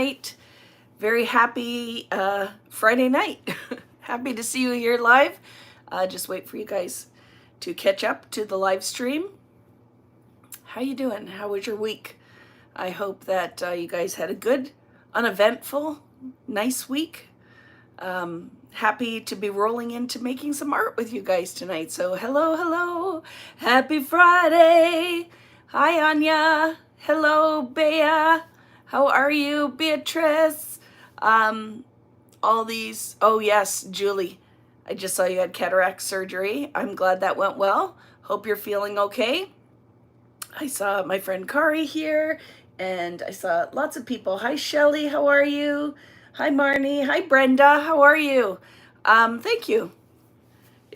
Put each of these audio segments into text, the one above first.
night. Very happy Friday night. Happy to see you here live. Just wait for you guys to catch up to the live stream. How you doing? How was your week? I hope that you guys had a good, uneventful, nice week. Happy to be rolling into making some art with you guys tonight. So hello, hello. Happy Friday. Hi, Anya. Hello, Bea. How are you, Beatrice? All these, oh yes, Julie. I just saw you had cataract surgery. I'm glad that went well. Hope you're feeling okay. I saw my friend Kari here, and I saw lots of people. Hi, Shelly. How are you? Hi, Marnie. Hi, Brenda. How are you? Thank you.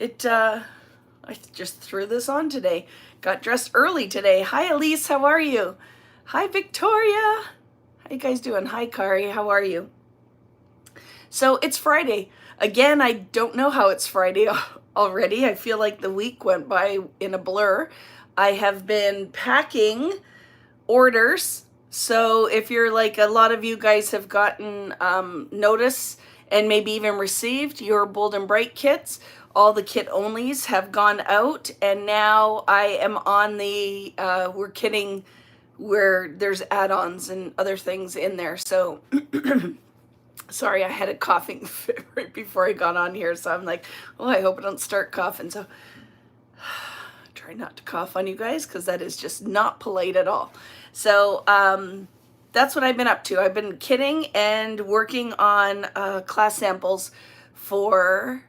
I just threw this on today. Got dressed early today. Hi, Elise. How are you? Hi, Victoria. How you guys doing? Hi, Kari. How are you? So it's Friday. Again, I don't know how it's Friday already. I feel like the week went by in a blur. I have been packing orders. So if you're like a lot of you guys have gotten notice and maybe even received your Bold and Bright kits, all the kit onlys have gone out, and now I am on the we're kitting where there's add-ons and other things in there. So sorry, I had a coughing fit right before I got on here, so I'm like, oh, I hope I don't start coughing. So try not to cough on you guys, because that is just not polite at all. So that's what I've been up to. I've been kitting and working on class samples for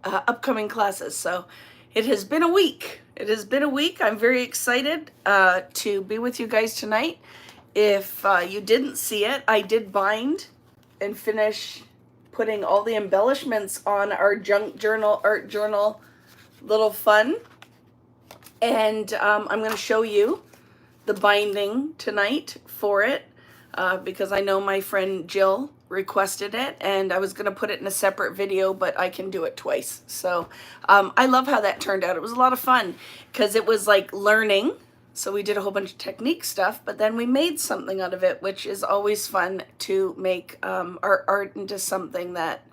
upcoming classes. So it has been a week. It has been a week. I'm very excited to be with you guys tonight. If you didn't see it, I did bind and finish putting all the embellishments on our junk journal, art journal little fun. And I'm going to show you the binding tonight for it because I know my friend Jill requested it, and I was going to put it in a separate video, but I can do it twice. So I love how that turned out. It was a lot of fun because it was like learning. So we did a whole bunch of technique stuff, but then we made something out of it, which is always fun to make our art into something that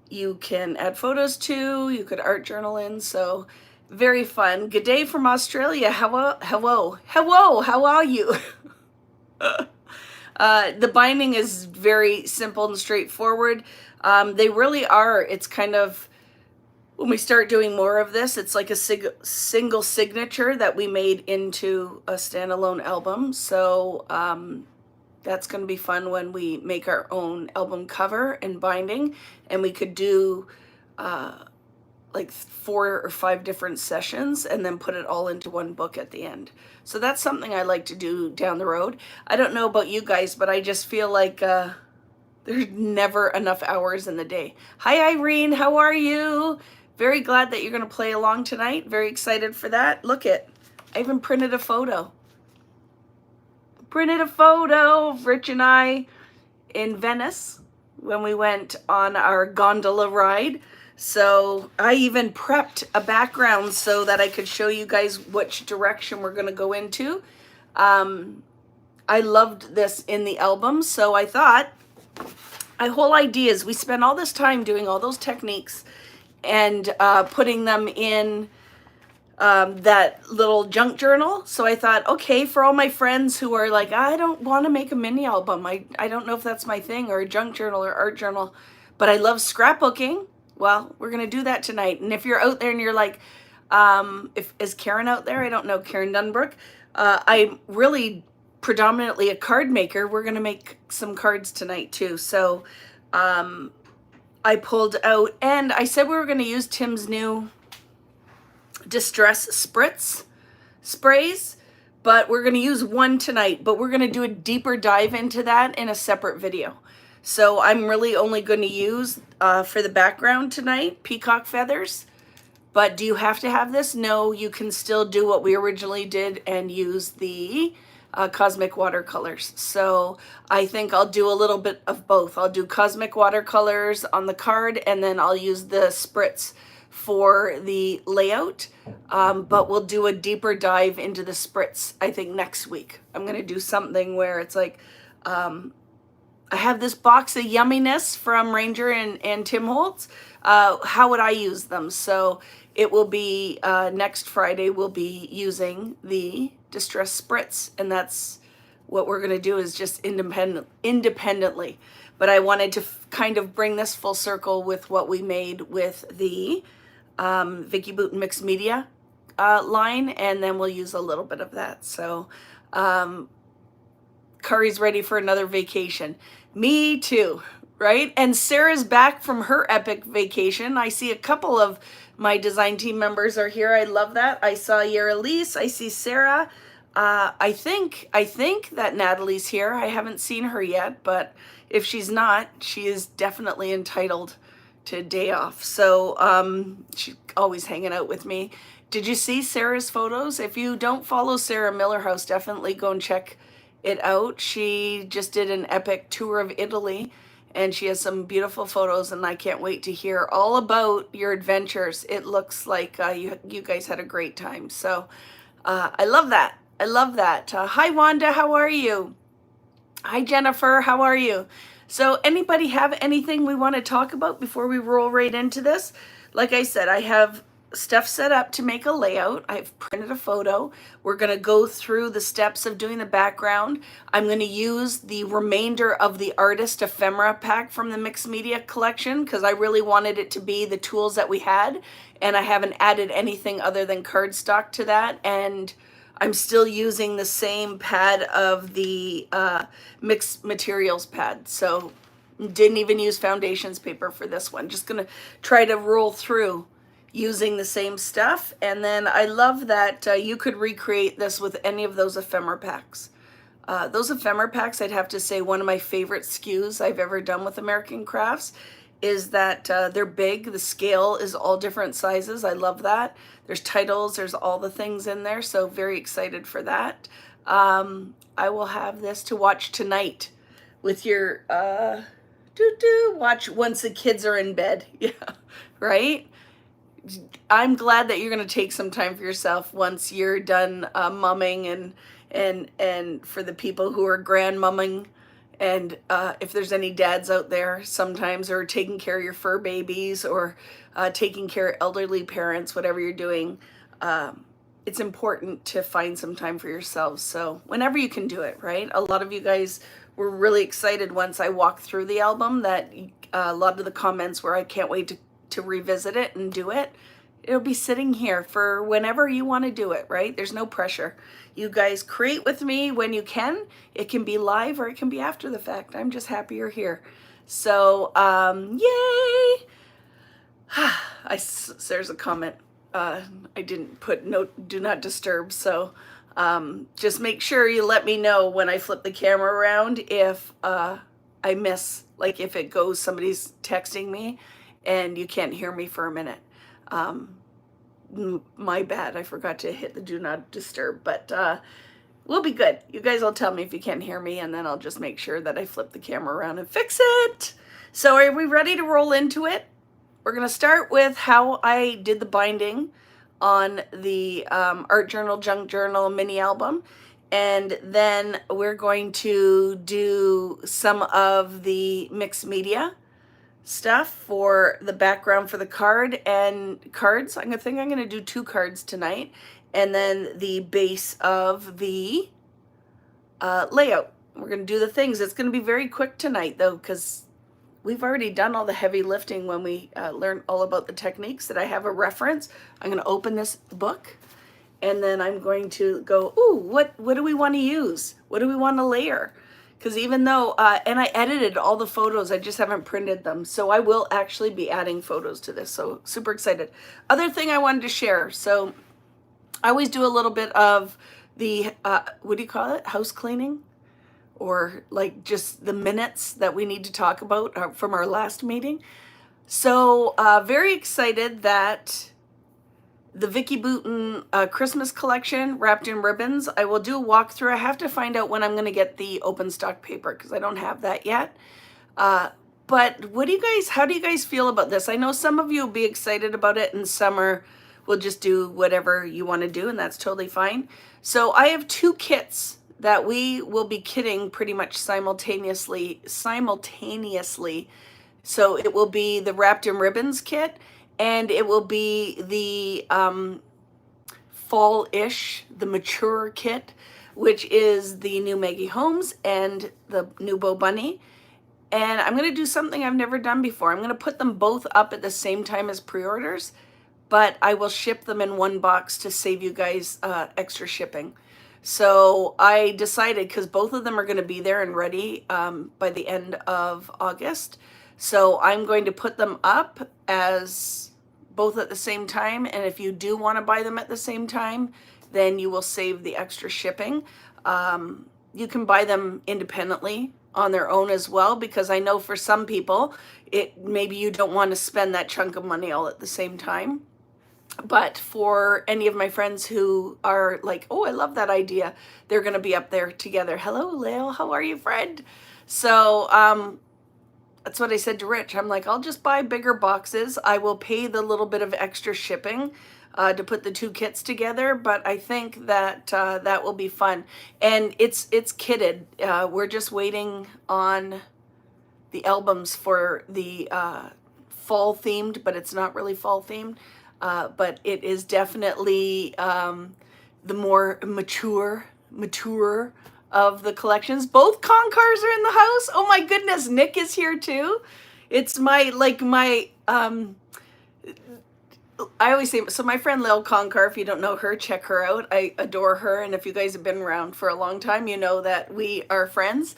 you can add photos to, you could art journal in. So very fun. Good day from Australia. Hello, how are you? The binding is very simple and straightforward. They really are. It's kind of, when we start doing more of this, it's like a single signature that we made into a standalone album. So that's going to be fun when we make our own album cover and binding, and we could do like 4 or 5 different sessions and then put it all into one book at the end. So that's something I like to do down the road. I don't know about you guys, but I just feel like there's never enough hours in the day. Hi, Irene. How are you? Very glad that you're going to play along tonight. Very excited for that. Look it. I even printed a photo. Printed a photo of Rich and I in Venice when we went on our gondola ride. So I even prepped a background so that I could show you guys which direction we're going to go into. I loved this in the album, so I thought, my whole idea is we spent all this time doing all those techniques and putting them in that little junk journal. So I thought, okay, for all my friends who are like, I don't want to make a mini album. I don't know if that's my thing, or a junk journal or art journal, but I love scrapbooking. Well, we're going to do that tonight. And if you're out there and you're like, is Karen out there? I don't know, Karen Dunbrook. I'm really predominantly a card maker. We're going to make some cards tonight too. So I pulled out, and I said we were going to use Tim's new Distress Spritz sprays, but we're going to use one tonight, but we're going to do a deeper dive into that in a separate video. So I'm really only going to use for the background tonight peacock feathers. But do you have to have this? No, you can still do what we originally did and use the cosmic watercolors. So I think I'll do a little bit of both. I'll do cosmic watercolors on the card, and then I'll use the spritz for the layout. But we'll do a deeper dive into the spritz, I think, next week. I'm going to do something where it's like I have this box of Yumminess from Ranger and Tim Holtz. How would I use them? So it will be next Friday, we'll be using the Distress Spritz, and that's what we're going to do, is just independently. But I wanted to kind of bring this full circle with what we made with the Vicki Boutin Mixed Media line, and then we'll use a little bit of that. So Kari's ready for another vacation. Me too, right? And Sarah's back from her epic vacation. I see a couple of my design team members are here. I love that. I saw Yerelise. I see Sarah. I think that Natalie's here. I haven't seen her yet, but if she's not, she is definitely entitled to a day off. So she's always hanging out with me. Did you see Sarah's photos? If you don't follow Sarah Millerhouse, definitely go and check it out. She just did an epic tour of Italy, and she has some beautiful photos, and I can't wait to hear all about your adventures. It looks like you guys had a great time. So I love that. I love that. Hi, Wanda. How are you? Hi, Jennifer. How are you? So anybody have anything we want to talk about before we roll right into this? Like I said, I have stuff set up to make a layout. I've printed a photo. We're going to go through the steps of doing the background. I'm going to use the remainder of the Artist Ephemera pack from the Mixed Media collection because I really wanted it to be the tools that we had, and I haven't added anything other than cardstock to that. And I'm still using the same pad of the mixed materials pad. So didn't even use foundations paper for this one. Just gonna try to roll through using the same stuff. And then I love that you could recreate this with any of those ephemera packs. Those ephemera packs, I'd have to say one of my favorite SKUs I've ever done with American Crafts is that they're big. The scale is all different sizes. I love that. There's titles, there's all the things in there. So very excited for that. I will have this to watch tonight with your watch once the kids are in bed. Yeah, right? I'm glad that you're going to take some time for yourself once you're done mumming and for the people who are grandmumming. And if there's any dads out there sometimes, or taking care of your fur babies, or taking care of elderly parents, whatever you're doing, it's important to find some time for yourselves. So whenever you can do it, right? A lot of you guys were really excited once I walked through the album that a lot of the comments were, I can't wait to revisit it and do it. It'll be sitting here for whenever you want to do it, right? There's no pressure. You guys create with me when you can. It can be live or it can be after the fact. I'm just happy you're here. So, yay! There's a comment. I didn't put do not disturb. So just make sure you let me know when I flip the camera around if I miss, like if it goes, somebody's texting me and you can't hear me for a minute. My bad. I forgot to hit the do not disturb, but we'll be good. You guys will tell me if you can't hear me, and then I'll just make sure that I flip the camera around and fix it. So are we ready to roll into it? We're going to start with how I did the binding on the Art Journal, Junk Journal mini album. And then we're going to do some of the mixed media stuff for the background for the card and cards. I think I'm going to do 2 cards tonight, and then the base of the layout. We're going to do the things. It's going to be very quick tonight though, because we've already done all the heavy lifting when we learned all about the techniques. That I have a reference. I'm going to open this book, and then I'm going to go, ooh, what do we want to use? What do we want to layer? Because even though, and I edited all the photos, I just haven't printed them. So I will actually be adding photos to this. So super excited. Other thing I wanted to share. So I always do a little bit of the, what do you call it? House cleaning? Or like just the minutes that we need to talk about from our last meeting. So very excited that the Vicki Boutin Christmas collection, Wrapped in Ribbons, I will do a walkthrough. I have to find out when I'm going to get the open stock paper because I don't have that yet. But how do you guys feel about this? I know some of you will be excited about it, and some will just do whatever you want to do, and that's totally fine. So I have 2 kits that we will be kitting pretty much simultaneously. So it will be the Wrapped in Ribbons kit, and it will be the fall-ish, the mature kit, which is the new Maggie Holmes and the new Bo Bunny. And I'm going to do something I've never done before. I'm going to put them both up at the same time as pre-orders, but I will ship them in one box to save you guys extra shipping. So I decided, because both of them are going to be there and ready by the end of August, so I'm going to put them up as both at the same time. And if you do want to buy them at the same time, then you will save the extra shipping. You can buy them independently on their own as well, because I know for some people, maybe you don't want to spend that chunk of money all at the same time. But for any of my friends who are like, oh, I love that idea, they're going to be up there together. Hello, Lale. How are you, friend? So that's what I said to Rich. I'm like, I'll just buy bigger boxes. I will pay the little bit of extra shipping to put the two kits together, but I think that that will be fun. And it's kitted. We're just waiting on the albums for the fall themed, but it's not really fall themed. But it is definitely the more mature of the collections. Both Concars are in the house. Oh my goodness, Nick is here too. It's my I always say, so my friend Lil Concar, if you don't know her, check her out. I adore her, and if you guys have been around for a long time, you know that we are friends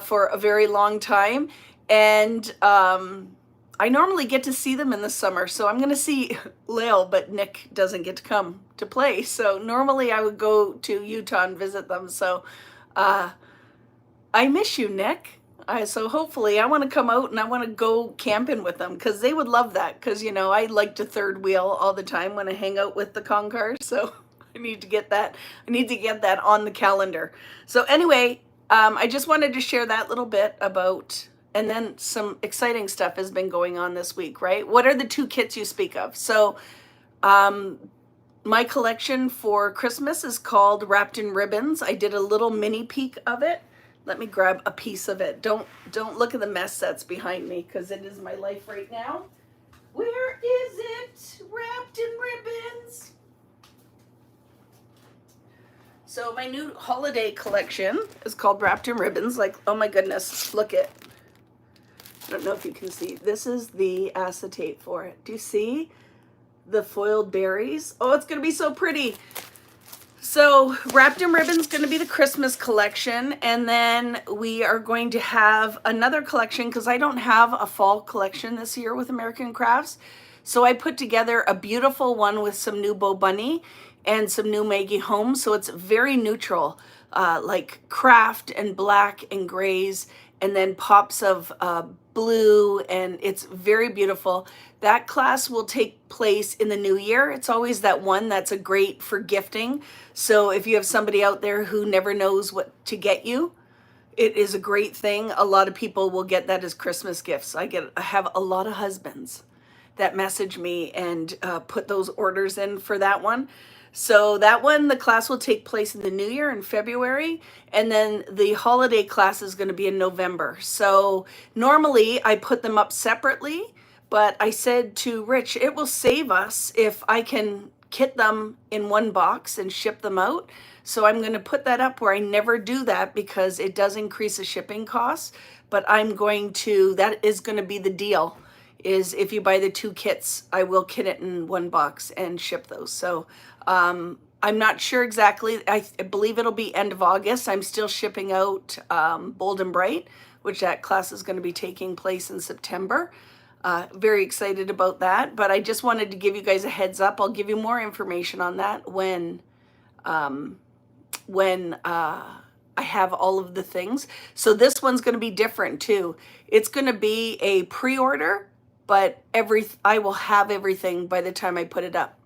for a very long time. And I normally get to see them in the summer, so I'm going to see Lil, but Nick doesn't get to come to play. So normally I would go to Utah and visit them. So I miss you, Nick. So hopefully I want to come out and I want to go camping with them, because they would love that, because, you know, I like to third wheel all the time when I hang out with the Concars. So I need to get that. I need to get that on the calendar. So anyway, I just wanted to share that little bit about, and then some exciting stuff has been going on this week, right? What are the two kits you speak of? So my collection for Christmas is called Wrapped in Ribbons. I did a little mini peek of it. Let me grab a piece of it. Don't look at the mess that's behind me, because it is my life right now. Where is it? Wrapped in Ribbons. So my new holiday collection is called Wrapped in Ribbons. Like, oh my goodness, look at, I don't know if you can see. This is the acetate for it. Do you see the foiled berries? Oh, it's going to be so pretty. So Wrapped in Ribbons is going to be the Christmas collection, and then we are going to have another collection, because I don't have a fall collection this year with American Crafts. So I put together a beautiful one with some new Bo Bunny and some new Maggie Holmes. So it's very neutral, like craft and black and grays, and then pops of blue, and it's very beautiful. That class will take place in the new year. It's always that one that's a great for gifting. So if you have somebody out there who never knows what to get you, it is a great thing. A lot of people will get that as Christmas gifts. I have a lot of husbands that message me and put those orders in for that one. So that one, the class will take place in the new year in February, and then the holiday class is going to be in November. So normally I put them up separately, but I said to Rich, it will save us if I can kit them in one box and ship them out. So I'm going to put that up where I never do that, because it does increase the shipping costs. But I'm going to, that is going to be the deal, is if you buy the two kits, I will kit it in one box and ship those. So I'm not sure exactly. I believe it'll be end of August. I'm still shipping out Bold and Bright, which that class is going to be taking place in September. Very excited about that, but I just wanted to give you guys a heads up. I'll give you more information on that when I have all of the things. So this one's going to be different too. It's going to be a pre-order, but I will have everything by the time I put it up.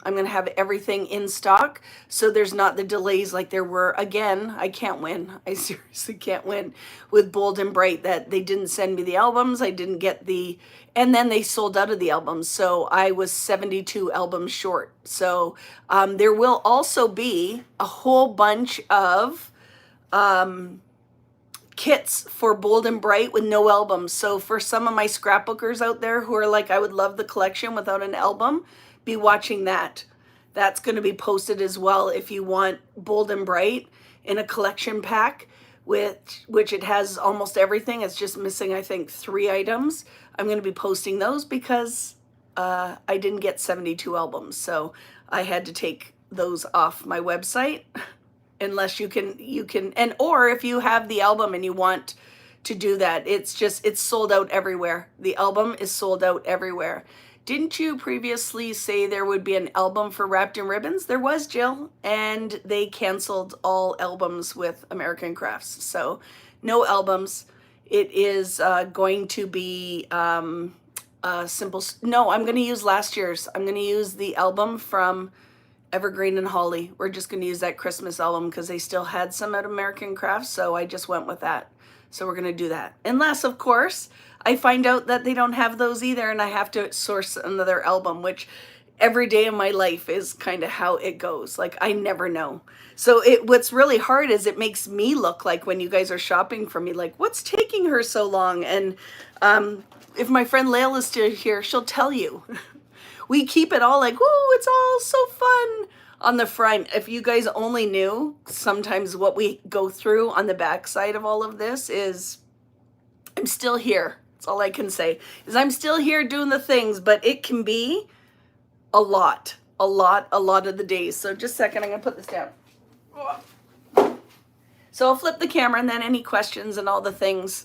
I'm going to have everything in stock, so there's not the delays like there were. Again, I can't win. I seriously can't win with Bold and Bright, that they didn't send me the albums. I didn't get and then they sold out of the albums. So I was 72 albums short. So there will also be a whole bunch of kits for Bold and Bright with no albums. So for some of my scrapbookers out there who are like, I would love the collection without an album, be watching that. That's going to be posted as well if you want Bold and Bright in a collection pack, which it has almost everything. It's just missing, I think, 3 items. I'm going to be posting those because I didn't get 72 albums. So I had to take those off my website. Unless you can, and or if you have the album and you want to do that, it's sold out everywhere. The album is sold out everywhere. Didn't you previously say there would be an album for Wrapped in Ribbons? There was, Jill, and they canceled all albums with American Crafts. So no albums. It is going to be simple. No, I'm going to use last year's. I'm going to use the album from Evergreen and Holly. We're just going to use that Christmas album because they still had some at American Crafts, so I just went with that. So we're going to do that. Unless, of course, I find out that they don't have those either and I have to source another album, which every day of my life is kind of how it goes. Like, I never know. So what's really hard is it makes me look like when you guys are shopping for me, like, what's taking her so long? And if my friend Layla is still here, she'll tell you. We keep it all like, woo, it's all so fun on the front. If you guys only knew sometimes what we go through on the back side of all of this is I'm still here. That's all I can say is I'm still here doing the things, but it can be a lot of the days. So just a second, I'm going to put this down. So I'll flip the camera and then any questions and all the things,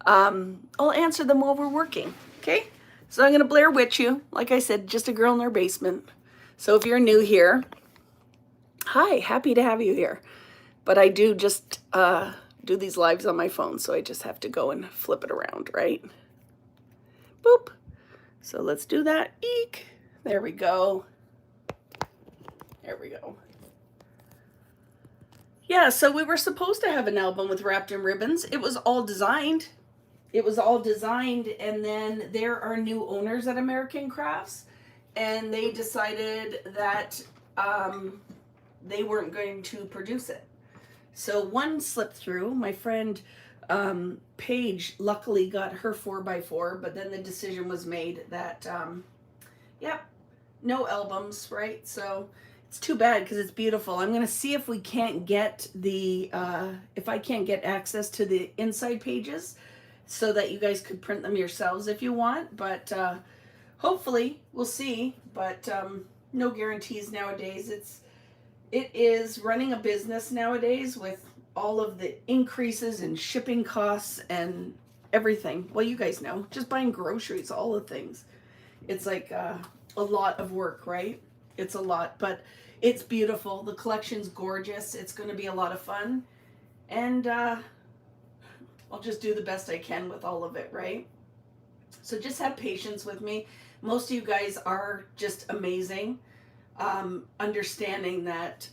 I'll answer them while we're working. Okay. So I'm going to Blair Witch you. Like I said, just a girl in her basement. So if you're new here, hi, happy to have you here. But I do just do these lives on my phone, so I just have to go and flip it around, right? Boop. So let's do that. Eek. There we go. There we go. Yeah, so we were supposed to have an album with Wrapped in Ribbons. It was all designed. And then there are new owners at American Crafts, and they decided that they weren't going to produce it. So one slipped through. My friend Paige luckily got her 4x4, but then the decision was made that, yep, no albums, right? So it's too bad because it's beautiful. I'm going to see if we can't get if I can't get access to the inside pages, so that you guys could print them yourselves if you want, but hopefully we'll see. But no guarantees nowadays. It is running a business nowadays with all of the increases in shipping costs and everything. Well, you guys know, just buying groceries, all the things. It's like a lot of work, right? It's a lot, but it's beautiful. The collection's gorgeous. It's going to be a lot of fun, and I'll just do the best I can with all of it, right? So just have patience with me. Most of you guys are just amazing, understanding that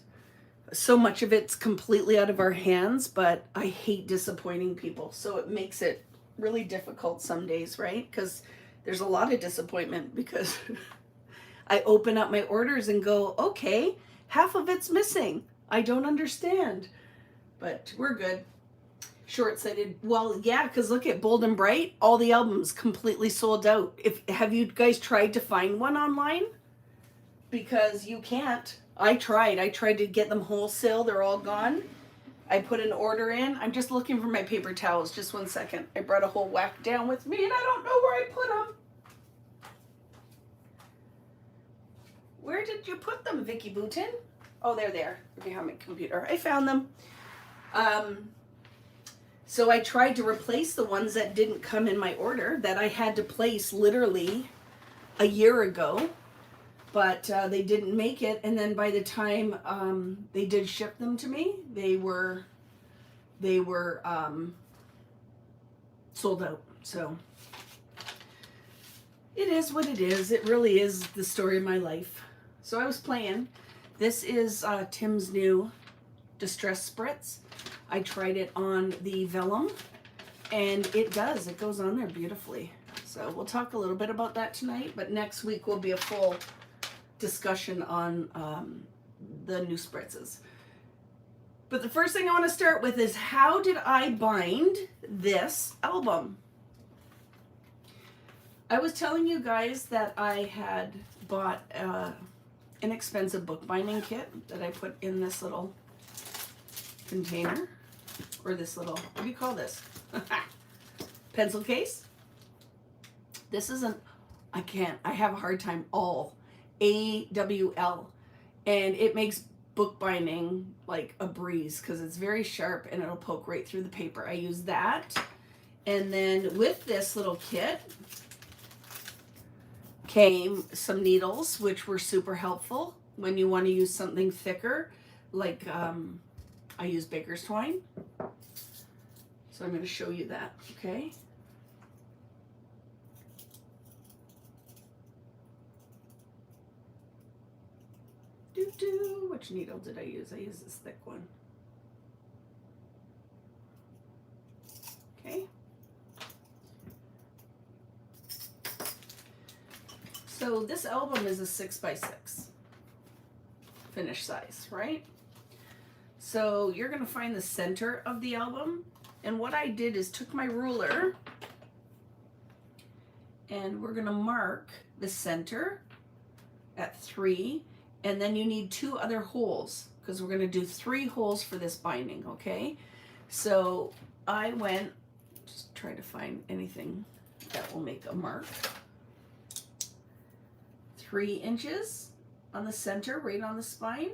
so much of it's completely out of our hands, but I hate disappointing people. So it makes it really difficult some days, right? Because there's a lot of disappointment because I open up my orders and go, okay, half of it's missing. I don't understand, but we're good. Short-sighted. Well, yeah, because look at Bold and Bright. All the albums completely sold out. Have you guys tried to find one online? Because you can't. I tried to get them wholesale. They're all gone. I put an order in. I'm just looking for my paper towels. Just one second. I brought a whole whack down with me, and I don't know where I put them. Where did you put them, Vicki Boutin? Oh, they're there behind my computer. I found them. So I tried to replace the ones that didn't come in my order that I had to place literally a year ago, but they didn't make it. And then by the time they did ship them to me, they were sold out. So it is what it is. It really is the story of my life. So I was playing. This is Tim's new Distress Spritz. I tried it on the vellum, and it goes on there beautifully. So we'll talk a little bit about that tonight, but next week will be a full discussion on the new spritzes. But the first thing I want to start with is, how did I bind this album? I was telling you guys that I had bought an inexpensive bookbinding kit that I put in this little container, or this little, what do you call this? Pencil case. This is I have a hard time, AWL, and it makes bookbinding like a breeze because it's very sharp and it'll poke right through the paper. I use that. And then with this little kit came some needles, which were super helpful when you want to use something thicker, like I use baker's twine. So I'm going to show you that, okay? Which needle did I use? I used this thick one. Okay. So this album is a 6x6 finish size, right? So you're going to find the center of the album. And what I did is took my ruler and we're going to mark the center at 3. And then you need 2 other holes because we're going to do 3 holes for this binding, okay? So I went, just try to find anything that will make a mark. 3 inches on the center, right on the spine.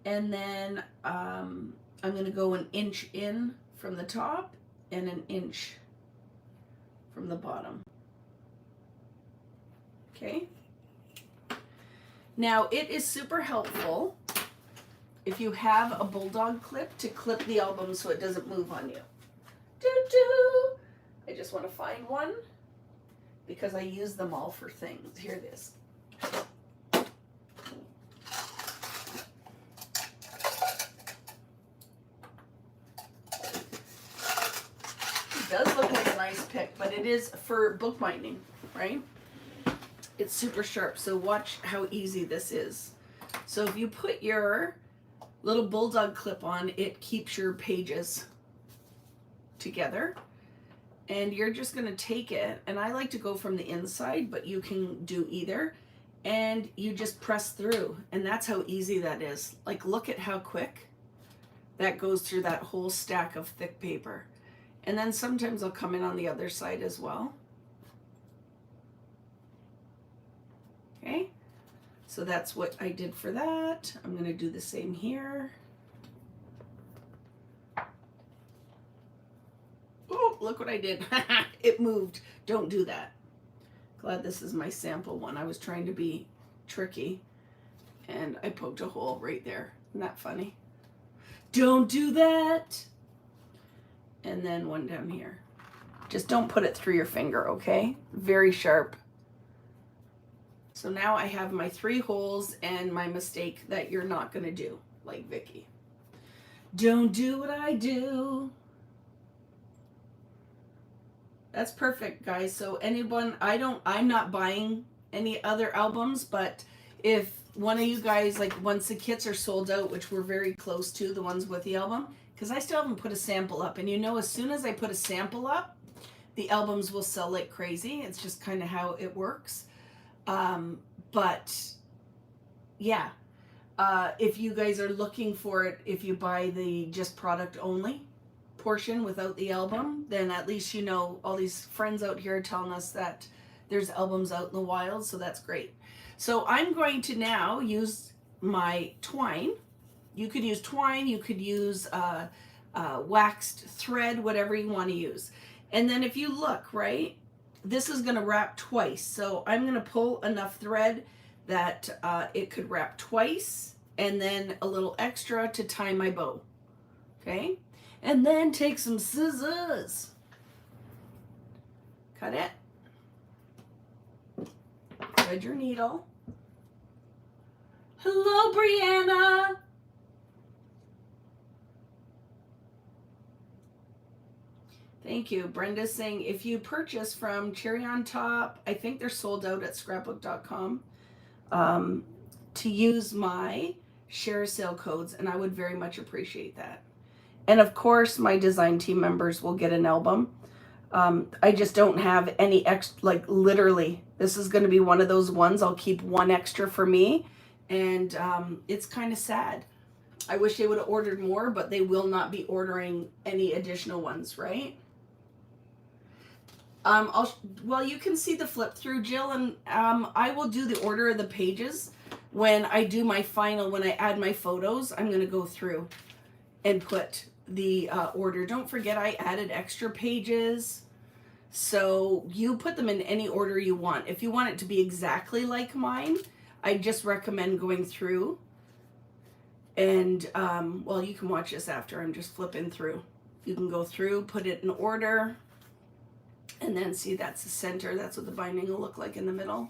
And then I'm going to go 1 inch in from the top and 1 inch from the bottom. Okay? Now, it is super helpful if you have a bulldog clip to clip the album so it doesn't move on you. I just want to find one because I use them all for things. Here it is. It does look like a nice pick, but it is for bookbinding, right? It's super sharp, so watch how easy this is. So if you put your little bulldog clip on, it keeps your pages together. And you're just going to take it, and I like to go from the inside, but you can do either. And you just press through, and that's how easy that is. Like, look at how quick that goes through that whole stack of thick paper. And then sometimes I'll come in on the other side as well. Okay, so that's what I did for that. I'm going to do the same here. Oh, look what I did. It moved. Don't do that. Glad this is my sample one. I was trying to be tricky and I poked a hole right there. Isn't that funny? Don't do that. And then one down here. Just don't put it through your finger, okay? Very sharp. So now I have my 3 holes and my mistake that you're not going to do, like Vicki. Don't do what I do. That's perfect, guys. So anyone, I'm not buying any other albums, but if one of you guys, like once the kits are sold out, which we're very close to, the ones with the album, because I still haven't put a sample up. And you know, as soon as I put a sample up, the albums will sell like crazy. It's just kind of how it works. But yeah, if you guys are looking for it, if you buy the just product only portion without the album, then at least you know all these friends out here are telling us that there's albums out in the wild, so that's great. So I'm going to now use my twine. You could use twine, you could use waxed thread, whatever you want to use. And then if you look, right, this is going to wrap twice. So I'm going to pull enough thread that it could wrap twice, and then a little extra to tie my bow. Okay? And then take some scissors. Cut it. Thread your needle. Hello, Brianna. Thank you. Brenda's saying, if you purchase from Cherry on Top, I think they're sold out at scrapbook.com, to use my share sale codes, and I would very much appreciate that. And of course, my design team members will get an album. I just don't have any extra, like literally, this is going to be one of those ones. I'll keep one extra for me. And it's kind of sad. I wish they would have ordered more, but they will not be ordering any additional ones, right? Well, you can see the flip through, Jill, and I will do the order of the pages when I do my final, when I add my photos. I'm going to go through and put the order. Don't forget I added extra pages, so you put them in any order you want. If you want it to be exactly like mine, I just recommend going through and well, you can watch this after. I'm just flipping through. You can go through, put it in order, and then see that's the center. That's what the binding will look like in the middle,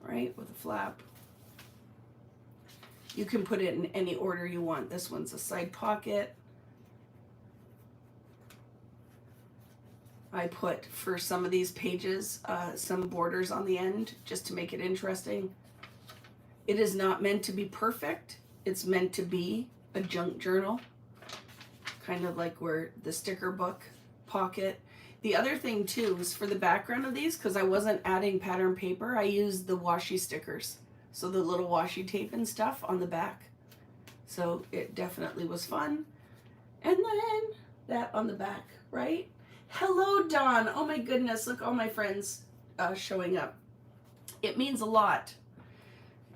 right, with a flap. You can put it in any order you want. This one's a side pocket. I put, for some of these pages, some borders on the end just to make it interesting. It is not meant to be perfect. It's meant to be a junk journal, kind of like where the sticker book pocket. The other thing too is for the background of these, because I wasn't adding pattern paper, I used the washi stickers. So the little washi tape and stuff on the back. So it definitely was fun. And then that on the back, right? Hello, Dawn. Oh my goodness, look, all my friends showing up. It means a lot.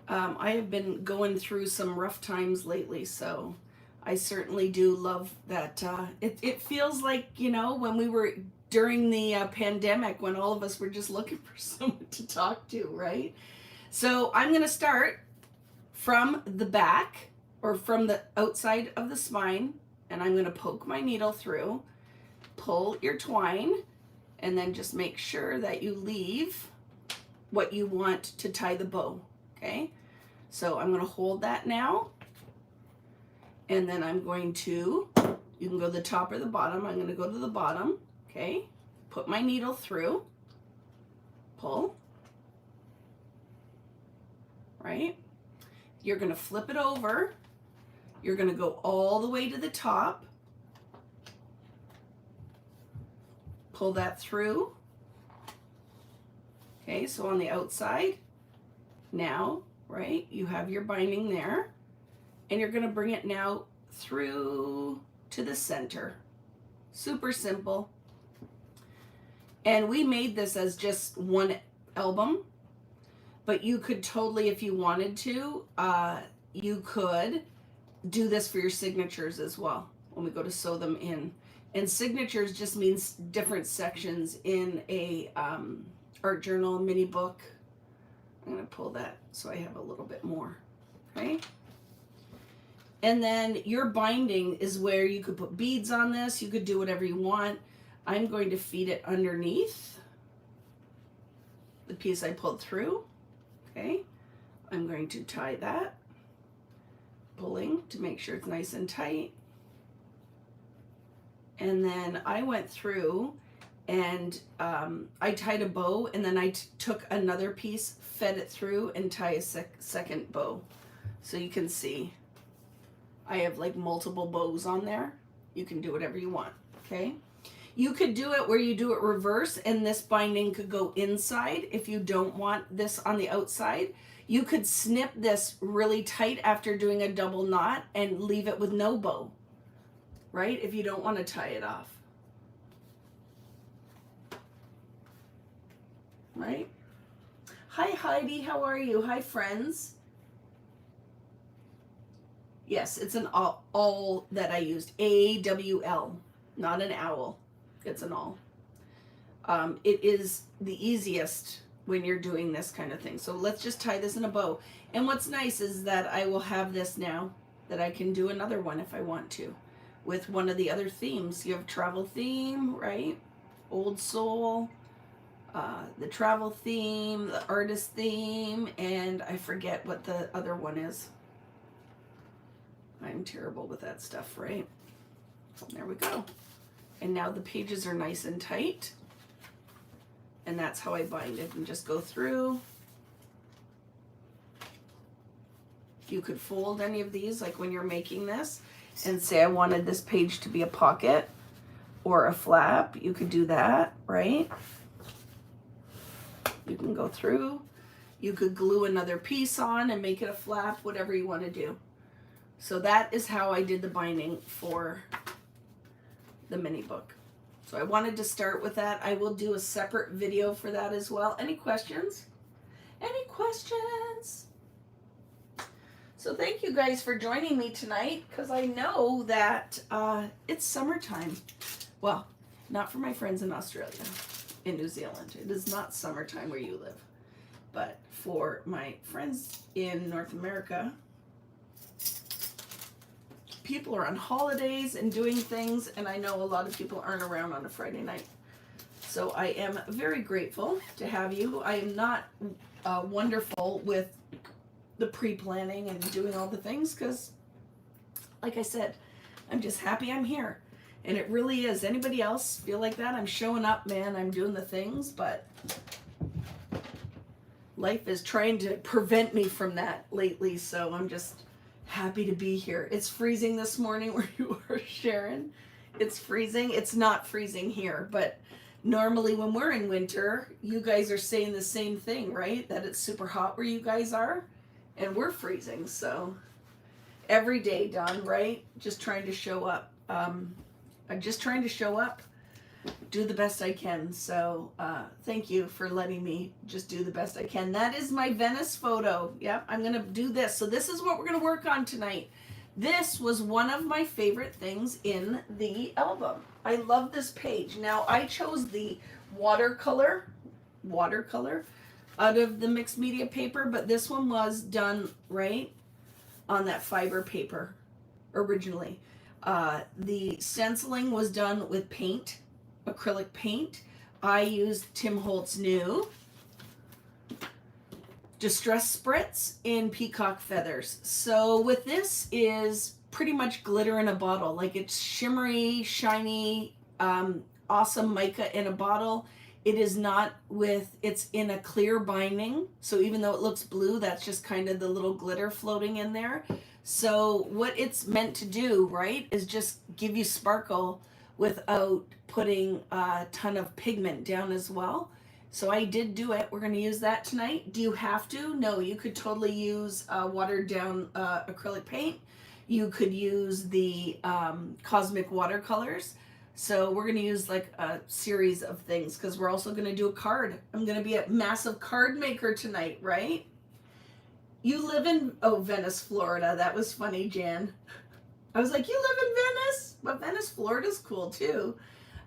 I have been going through some rough times lately, so I certainly do love that. It feels like, you know, when we were during the pandemic, when all of us were just looking for someone to talk to, right? So I'm going to start from the back, or from the outside of the spine, and I'm going to poke my needle through, pull your twine, and then just make sure that you leave what you want to tie the bow, okay? So I'm going to hold that now, and then I'm going to, you can go to the top or the bottom. I'm going to go to the bottom, okay? Put my needle through, pull, right? You're going to flip it over. You're going to go all the way to the top. Pull that through. Okay, so on the outside, now, right, you have your binding there. And you're going to bring it now through to the center. Super simple. And we made this as just one album. But you could totally, if you wanted to, you could do this for your signatures as well when we go to sew them in. And signatures just means different sections in a art journal, mini book. I'm going to pull that so I have a little bit more, okay? And then your binding is where you could put beads on this. You could do whatever you want. I'm going to feed it underneath the piece I pulled through. Okay, I'm going to tie that, pulling to make sure it's nice and tight. And then I went through and I tied a bow, and then I took another piece, fed it through, and tie a second bow. So you can see I have like multiple bows on there. You can do whatever you want, okay? You could do it where you do it reverse, and this binding could go inside if you don't want this on the outside. You could snip this really tight after doing a double knot and leave it with no bow, right? If you don't want to tie it off, right? Hi, Heidi, how are you? Hi, friends. Yes, it's an awl that I used, A-W-L, not an owl. It's an awl. It is the easiest when you're doing this kind of thing. So let's just tie this in a bow. And what's nice is that I will have this now that I can do another one if I want to with one of the other themes. You have travel theme, right? Old soul, the travel theme, the artist theme, and I forget what the other one is. I'm terrible with that stuff, right? There we go. And now the pages are nice and tight. And that's how I bind it, and just go through. You could fold any of these, like when you're making this, and say I wanted this page to be a pocket or a flap. You could do that, right? You can go through. You could glue another piece on and make it a flap, whatever you want to do. So that is how I did the binding for the mini book. So I wanted to start with that. I will do a separate video for that as well. Any questions? Any questions? So thank you guys for joining me tonight, because I know that it's summertime. Well, not for my friends in Australia, in New Zealand. It is not summertime where you live. But for my friends in North America, people are on holidays and doing things, and I know a lot of people aren't around on a Friday night. So I am very grateful to have you. I am not wonderful with the pre-planning and doing all the things, because like I said, I'm just happy I'm here. And it really is. Anybody else feel like that? I'm showing up, man. I'm doing the things, but life is trying to prevent me from that lately. So I'm just happy to be here. It's freezing this morning where you are, Sharon. It's freezing. It's not freezing here, but normally when we're in winter, you guys are saying the same thing, right? That it's super hot where you guys are, and we're freezing. So every day, Dawn, right? Just trying to show up. I'm just trying to show up, do the best I can. So thank you for letting me just do the best I can. That is my Venice photo. Yep, I'm going to do this. So this is what we're going to work on tonight. This was one of my favorite things in the album. I love this page. Now, I chose the watercolor out of the mixed media paper, but this one was done right on that fiber paper originally. The stenciling was done with paint, acrylic paint. I used Tim Holtz New Distress Spritz in peacock feathers. So with this is pretty much glitter in a bottle. Like, it's shimmery, shiny, awesome mica in a bottle. It is not it's in a clear binding. So even though it looks blue, that's just kind of the little glitter floating in there. So what it's meant to do, right, is just give you sparkle without putting a ton of pigment down as well. So I did do it. We're going to use that tonight. Do you have to? No, you could totally use watered down acrylic paint. You could use the cosmic watercolors. So we're going to use like a series of things, because we're also going to do a card. I'm going to be a massive card maker tonight, right? You live in, Venice, Florida. That was funny, Jan. I was like, you live in Venice? But Venice, Florida's cool too.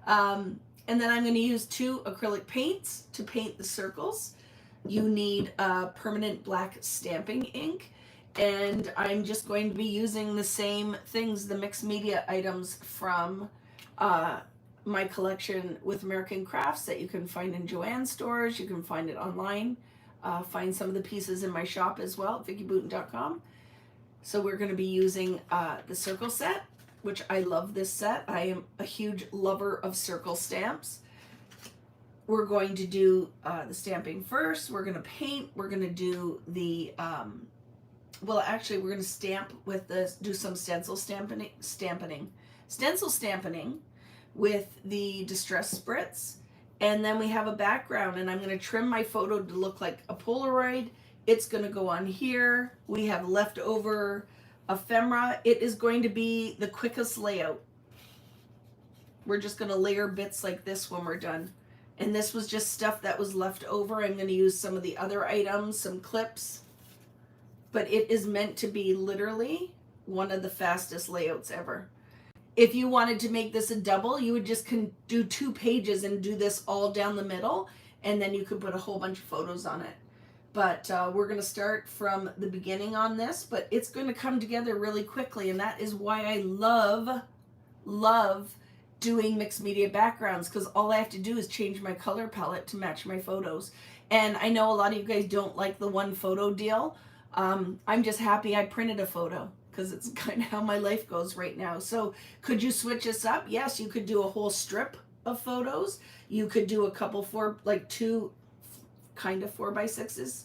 And then I'm going to use 2 acrylic paints to paint the circles. You need permanent black stamping ink. And I'm just going to be using the same things, the mixed media items from my collection with American Crafts that you can find in Joann's stores. You can find it online. Find some of the pieces in my shop as well, VickiBoutin.com. So we're going to be using the circle set, which I love this set. I am a huge lover of circle stamps. We're going to do the stamping first. We're going to paint. We're going to do the, well, actually, we're going to stamp with this, do some stencil stamping with the Distress Spritz. And then we have a background, and I'm going to trim my photo to look like a Polaroid. It's going to go on here. We have leftover ephemera. It is going to be the quickest layout. We're just going to layer bits like this when we're done. And this was just stuff that was left over. I'm going to use some of the other items, some clips. But it is meant to be literally one of the fastest layouts ever. If you wanted to make this a double, you would just do 2 pages and do this all down the middle, and then you could put a whole bunch of photos on it. But we're going to start from the beginning on this, but it's going to come together really quickly, and that is why I love doing mixed media backgrounds, because all I have to do is change my color palette to match my photos. And I know a lot of you guys don't like the one photo deal. I'm just happy I printed a photo, because it's kind of how my life goes right now. So could you switch this up? Yes, you could do a whole strip of photos. You could do a couple 2 kind of 4x6s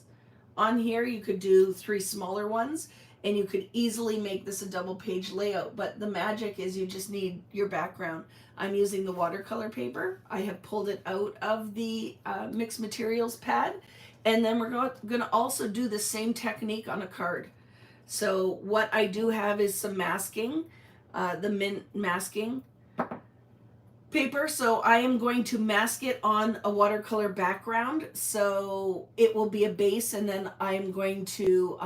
on here. You could do 3 smaller ones, and you could easily make this a double page layout, but the magic is you just need your background. I'm using the watercolor paper. I have pulled it out of the mixed materials pad, and then we're going to also do the same technique on a card. So what I do have is some masking, the mint masking paper. So I am going to mask it on a watercolor background, so it will be a base, and then I'm going to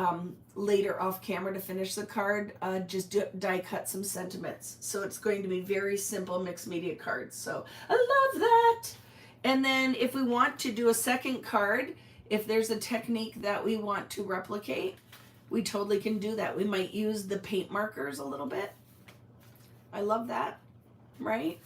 later off camera to finish the card, just die cut some sentiments. So it's going to be very simple mixed media cards. So I love that. And then if we want to do a second card, if there's a technique that we want to replicate, we totally can do that. We might use the paint markers a little bit. I love that, right?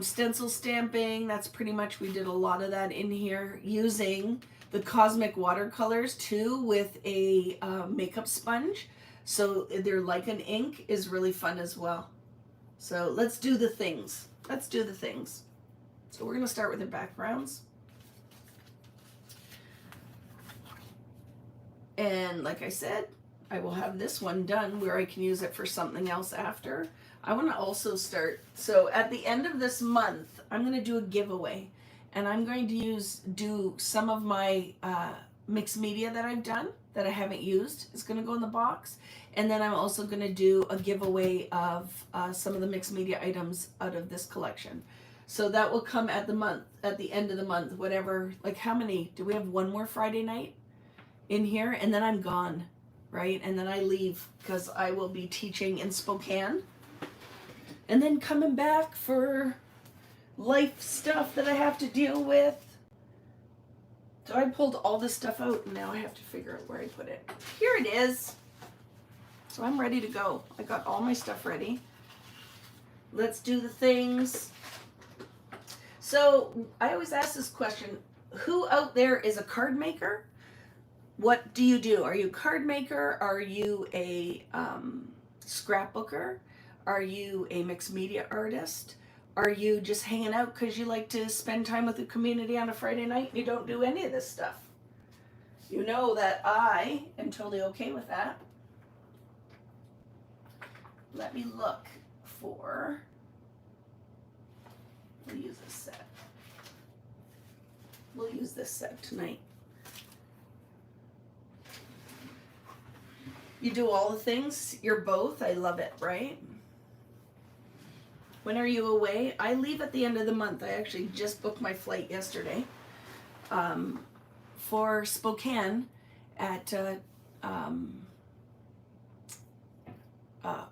Stencil stamping, that's pretty much, we did a lot of that in here, using the cosmic watercolors too with a makeup sponge. So they're like an ink, is really fun as well. So let's do the things. Let's do the things. So we're gonna start with the backgrounds. And like I said, I will have this one done where I can use it for something else after. I want to also start, so at the end of this month, I'm going to do a giveaway, and I'm going to do some of my mixed media that I've done that I haven't used. It's going to go in the box, and then I'm also going to do a giveaway of some of the mixed media items out of this collection. So that will come at the end of the month, whatever, like how many, do we have one more Friday night in here? And then I'm gone, right? And then I leave because I will be teaching in Spokane. And then coming back for life stuff that I have to deal with. So I pulled all this stuff out, and now I have to figure out where I put it. Here it is. So I'm ready to go. I got all my stuff ready. Let's do the things. So I always ask this question, who out there is a card maker? What do you do? Are you a card maker? Are you a scrapbooker? Are you a mixed media artist? Are you just hanging out because you like to spend time with the community on a Friday night and you don't do any of this stuff? You know that I am totally okay with that. Let me look for, we'll use this set. We'll use this set tonight. You do all the things, you're both, I love it, right? When are you away? I leave at the end of the month. I actually just booked my flight yesterday for Spokane at, oh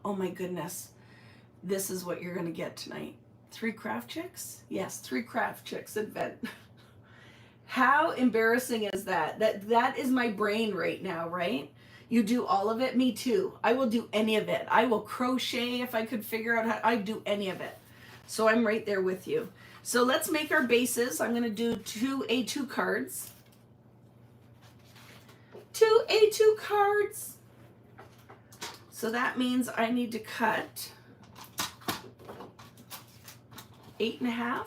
my goodness, this is what you're going to get tonight. 3 Craft Chicks? Yes, 3 Craft Chicks event. How embarrassing is that? That is my brain right now, right? You do all of it, me too. I will do any of it. I will crochet if I could figure out how, I'd do any of it. So I'm right there with you. So let's make our bases. I'm gonna do 2 A2 cards. 2 A2 cards. So that means I need to cut 8.5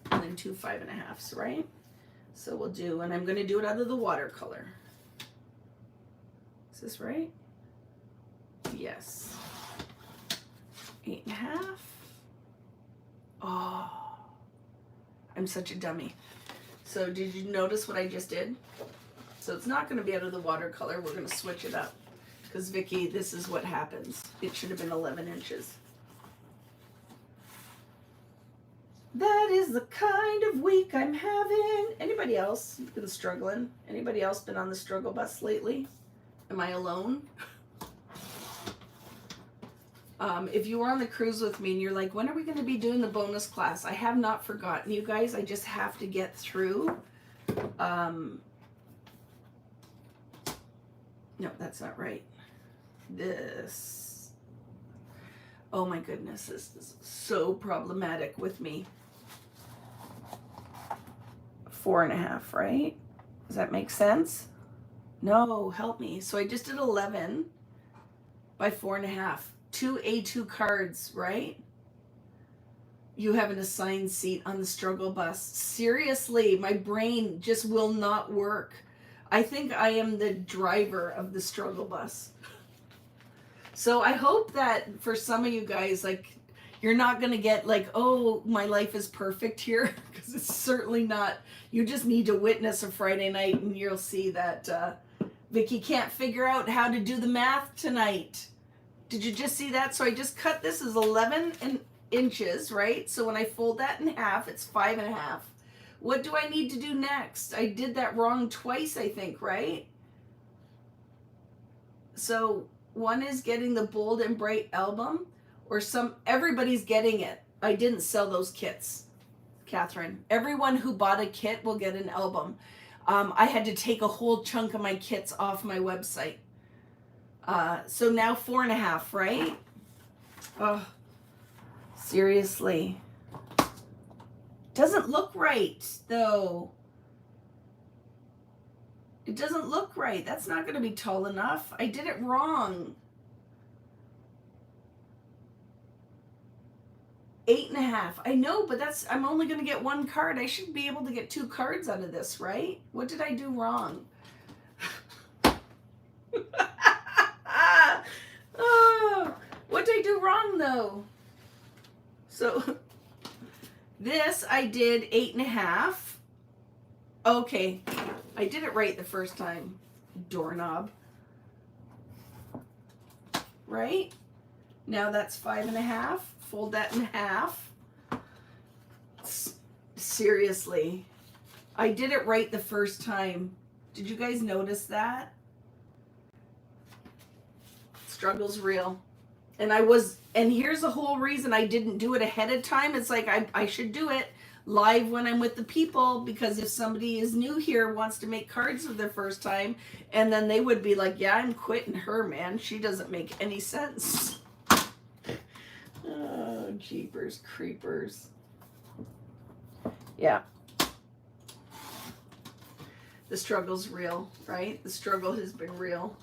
and then 2 5.5s, right? So we'll do, and I'm gonna do it out of the watercolor. Is this right? Yes. 8.5. Oh, I'm such a dummy. So did you notice what I just did? So it's not going to be out of the watercolor. We're going to switch it up. Because Vicki, this is what happens. It should have been 11 inches. That is the kind of week I'm having. Anybody else been struggling? Anybody else been on the struggle bus lately? Am I alone? If you were on the cruise with me and you're like, when are we going to be doing the bonus class? I have not forgotten you guys. I just have to get through. No, that's not right. This. Oh my goodness, this is so problematic with me. 4.5, right? Does that make sense? No, help me. So I just did 11 by 4.5. 2 A2 cards, right? You have an assigned seat on the struggle bus. Seriously, my brain just will not work. I think I am the driver of the struggle bus. So I hope that for some of you guys, like, you're not going to get like, oh, my life is perfect here, because it's certainly not. You just need to witness a Friday night and you'll see that Vicki can't figure out how to do the math tonight. Did you just see that? So I just cut this as 11 inches, right? So when I fold that in half, it's 5.5. What do I need to do next? I did that wrong twice, I think, right? So one is getting the Bold and Bright album, or everybody's getting it. I didn't sell those kits, Catherine. Everyone who bought a kit will get an album. I had to take a whole chunk of my kits off my website. So now 4.5, right? Oh, seriously. Doesn't look right, though. It doesn't look right. That's not going to be tall enough. I did it wrong. 8.5. I know, but I'm only going to get one card. I should be able to get 2 cards out of this, right? What did I do wrong? Oh, what did I do wrong, though? So this I did 8.5. Okay, I did it right the first time. Doorknob. Right? Now that's 5.5. Fold that in half. Seriously. I did it right the first time. Did you guys notice that? Struggle's real. And here's the whole reason I didn't do it ahead of time. It's like I should do it live when I'm with the people, because if somebody is new here, wants to make cards for their first time, and then they would be like, yeah, I'm quitting her, man. She doesn't make any sense. Oh, jeepers creepers. Yeah. The struggle's real, right? The struggle has been real.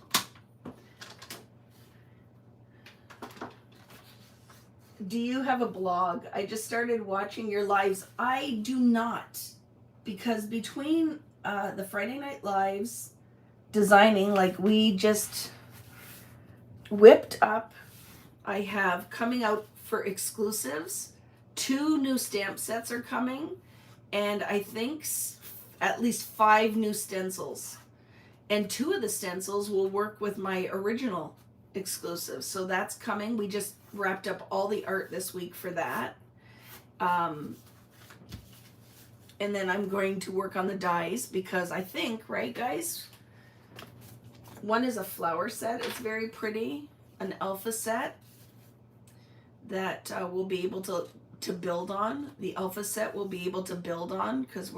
Do you have a blog? I just started watching your lives. I do not, because between the Friday night lives, designing, like we just whipped up, I have coming out for exclusives. 2 new stamp sets are coming, and I think at least 5 new stencils. And 2 of the stencils will work with my original exclusives. So that's coming. We just wrapped up all the art this week for that. And then I'm going to work on the dies, because I think, right guys, one is a flower set. It's very pretty. An alpha set that we'll be able to build on. The alpha set we'll be able to build on, because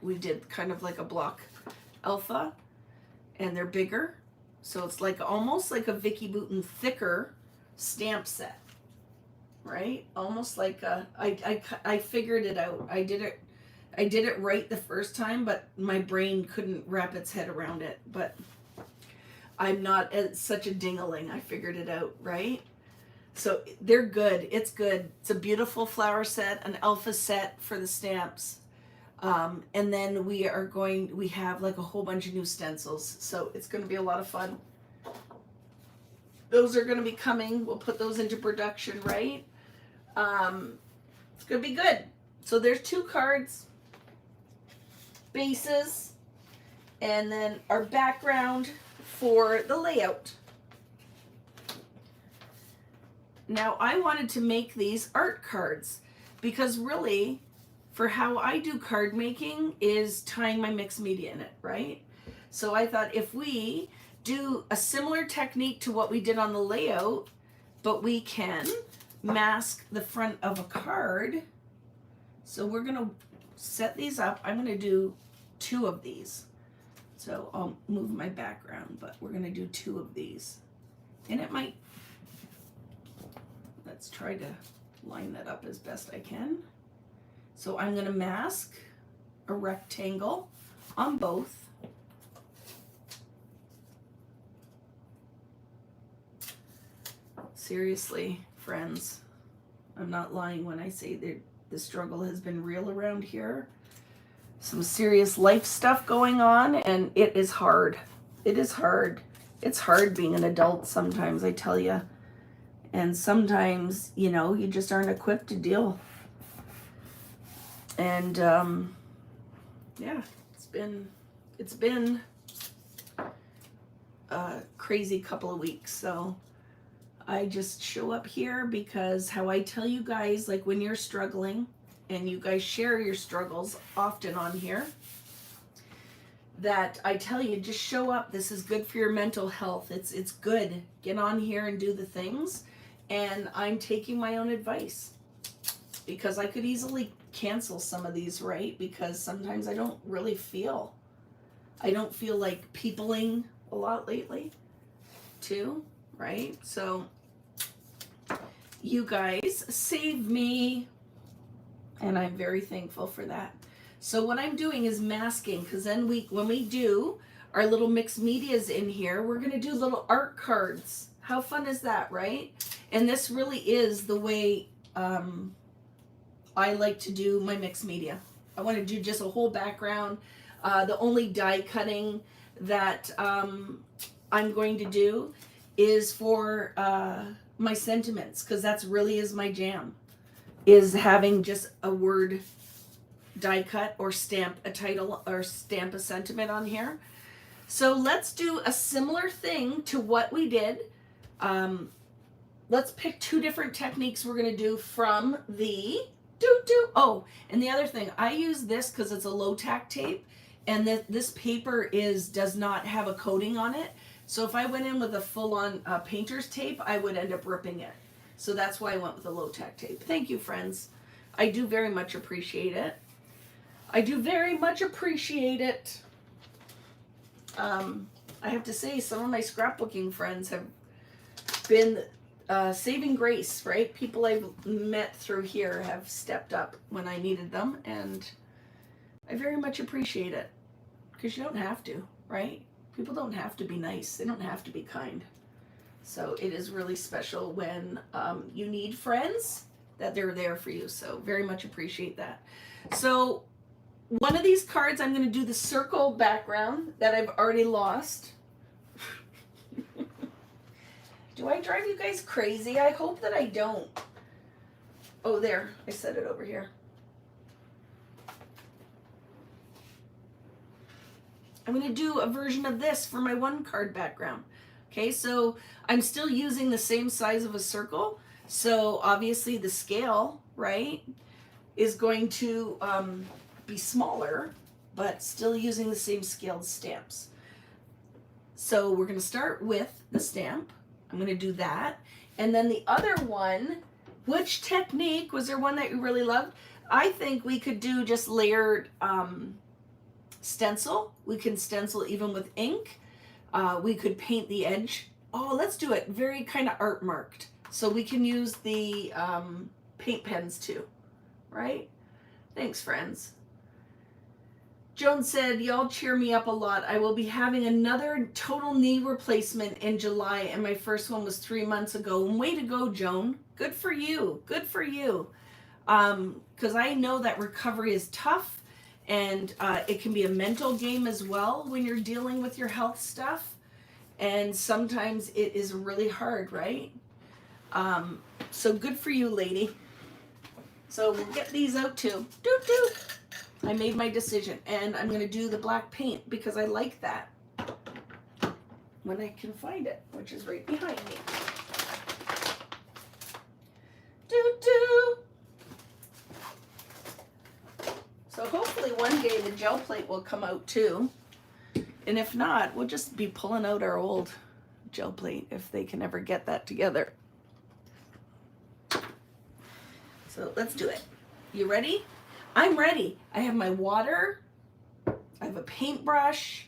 we did kind of like a block alpha, and they're bigger. So it's like almost like a Vicki Boutin thicker stamp set, right? Almost like I figured it out. I did it right the first time, but my brain couldn't wrap its head around it. But I'm not such a dingling. I figured it out, right? So they're good. It's good. It's a beautiful flower set, an alpha set for the stamps. And then we have like a whole bunch of new stencils. So it's going to be a lot of fun. Those are going to be coming. We'll put those into production, right? It's going to be good. So there's 2 cards, bases, and then our background for the layout. Now I wanted to make these art cards, because really, for how I do card making is tying my mixed media in it, right? So I thought if we do a similar technique to what we did on the layout, but we can mask the front of a card. So we're going to set these up. I'm going to do 2 of these. So I'll move my background, but we're going to do 2 of these. And it might, let's try to line that up as best I can. So I'm going to mask a rectangle on both. Seriously, friends, I'm not lying when I say that the struggle has been real around here. some serious life stuff going on, and it is hard. It is hard. It's hard being an adult sometimes, I tell you. And sometimes, you know, you just aren't equipped to deal. And yeah, it's been a crazy couple of weeks. So I just show up here because how I tell you guys, like when you're struggling, and you guys share your struggles often on here, that I tell you, just show up. This is good for your mental health. It's good. Get on here and do the things. And I'm taking my own advice because I could easily cancel some of these, right? Because sometimes I don't feel like peopling a lot lately too, right? So you guys save me, and I'm very thankful for that. So what I'm doing is masking, because then when we do our little mixed medias in here, we're going to do little art cards. How fun is that, right? And this really is the way I like to do my mixed media. I want to do just a whole background. The only die cutting that I'm going to do is for my sentiments, because that's really is my jam, is having just a word die cut or stamp a title or stamp a sentiment on here. So let's do a similar thing to what we did. Let's pick two different techniques we're going to do from the oh, and the other thing, I use this because it's a low tack tape, and this paper does not have a coating on it. So if I went in with a full-on painter's tape, I would end up ripping it. So that's why I went with a low tack tape. Thank you, friends. I do very much appreciate it. I do very much appreciate it. I have to say, some of my scrapbooking friends have been saving grace, right? People I've met through here have stepped up when I needed them, and I very much appreciate it. Because you don't have to, right? People don't have to be nice. They don't have to be kind. So it is really special when you need friends, that they're there for you. So very much appreciate that. So one of these cards, I'm going to do the circle background that I've already lost. Do I drive you guys crazy? I hope that I don't. Oh, there. I set it over here. I'm going to do a version of this for my one card background. Okay, so I'm still using the same size of a circle. So obviously the scale, right, is going to be smaller, but still using the same scaled stamps. So we're going to start with the stamp. I'm going to do that. And then the other one, which technique, was there one that you really loved? I think we could do just layered stencil. We can stencil even with ink. We could paint the edge. Oh, let's do it very kind of art marked. So we can use the paint pens too, right? Thanks, friends. Joan said, y'all cheer me up a lot. I will be having another total knee replacement in July, and my first one was 3 months ago. And way to go, Joan. Good for you. Good for you. Because I know that recovery is tough, and it can be a mental game as well when you're dealing with your health stuff. And sometimes it is really hard, right? So good for you, lady. So we'll get these out too. Doot doot. I made my decision, and I'm going to do the black paint because I like that when I can find it, which is right behind me. Doot doot. So hopefully one day the gel plate will come out too. And if not, we'll just be pulling out our old gel plate if they can ever get that together. So let's do it. You ready? I'm ready. I have my water. I have a paintbrush.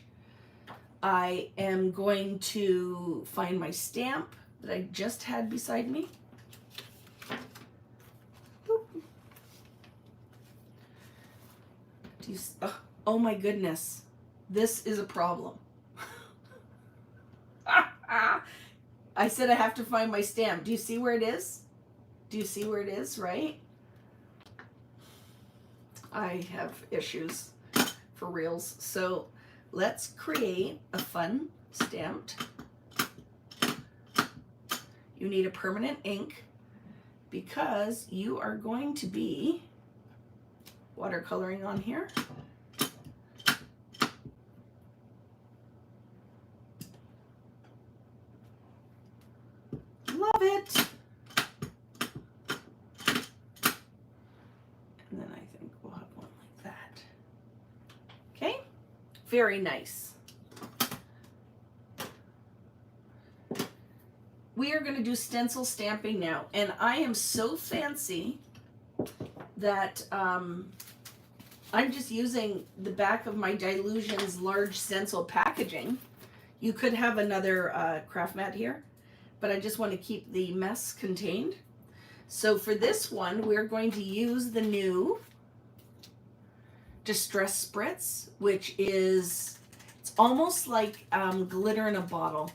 I am going to find my stamp that I just had beside me. Boop. Oh my goodness. This is a problem. I said I have to find my stamp. Do you see where it is? Do you see where it is, right? I have issues. for reals. So let's create a fun stamped. You need a permanent ink because you are going to be watercoloring on here. Love it. And then I think we'll have one like that. Okay, very nice. We are going to do stencil stamping now, and I am so fancy that I'm just using the back of my Dilutions large stencil packaging. You could have another craft mat here, but I just want to keep the mess contained. So for this one, we're going to use the new Distress Spritz, which is, it's almost like glitter in a bottle.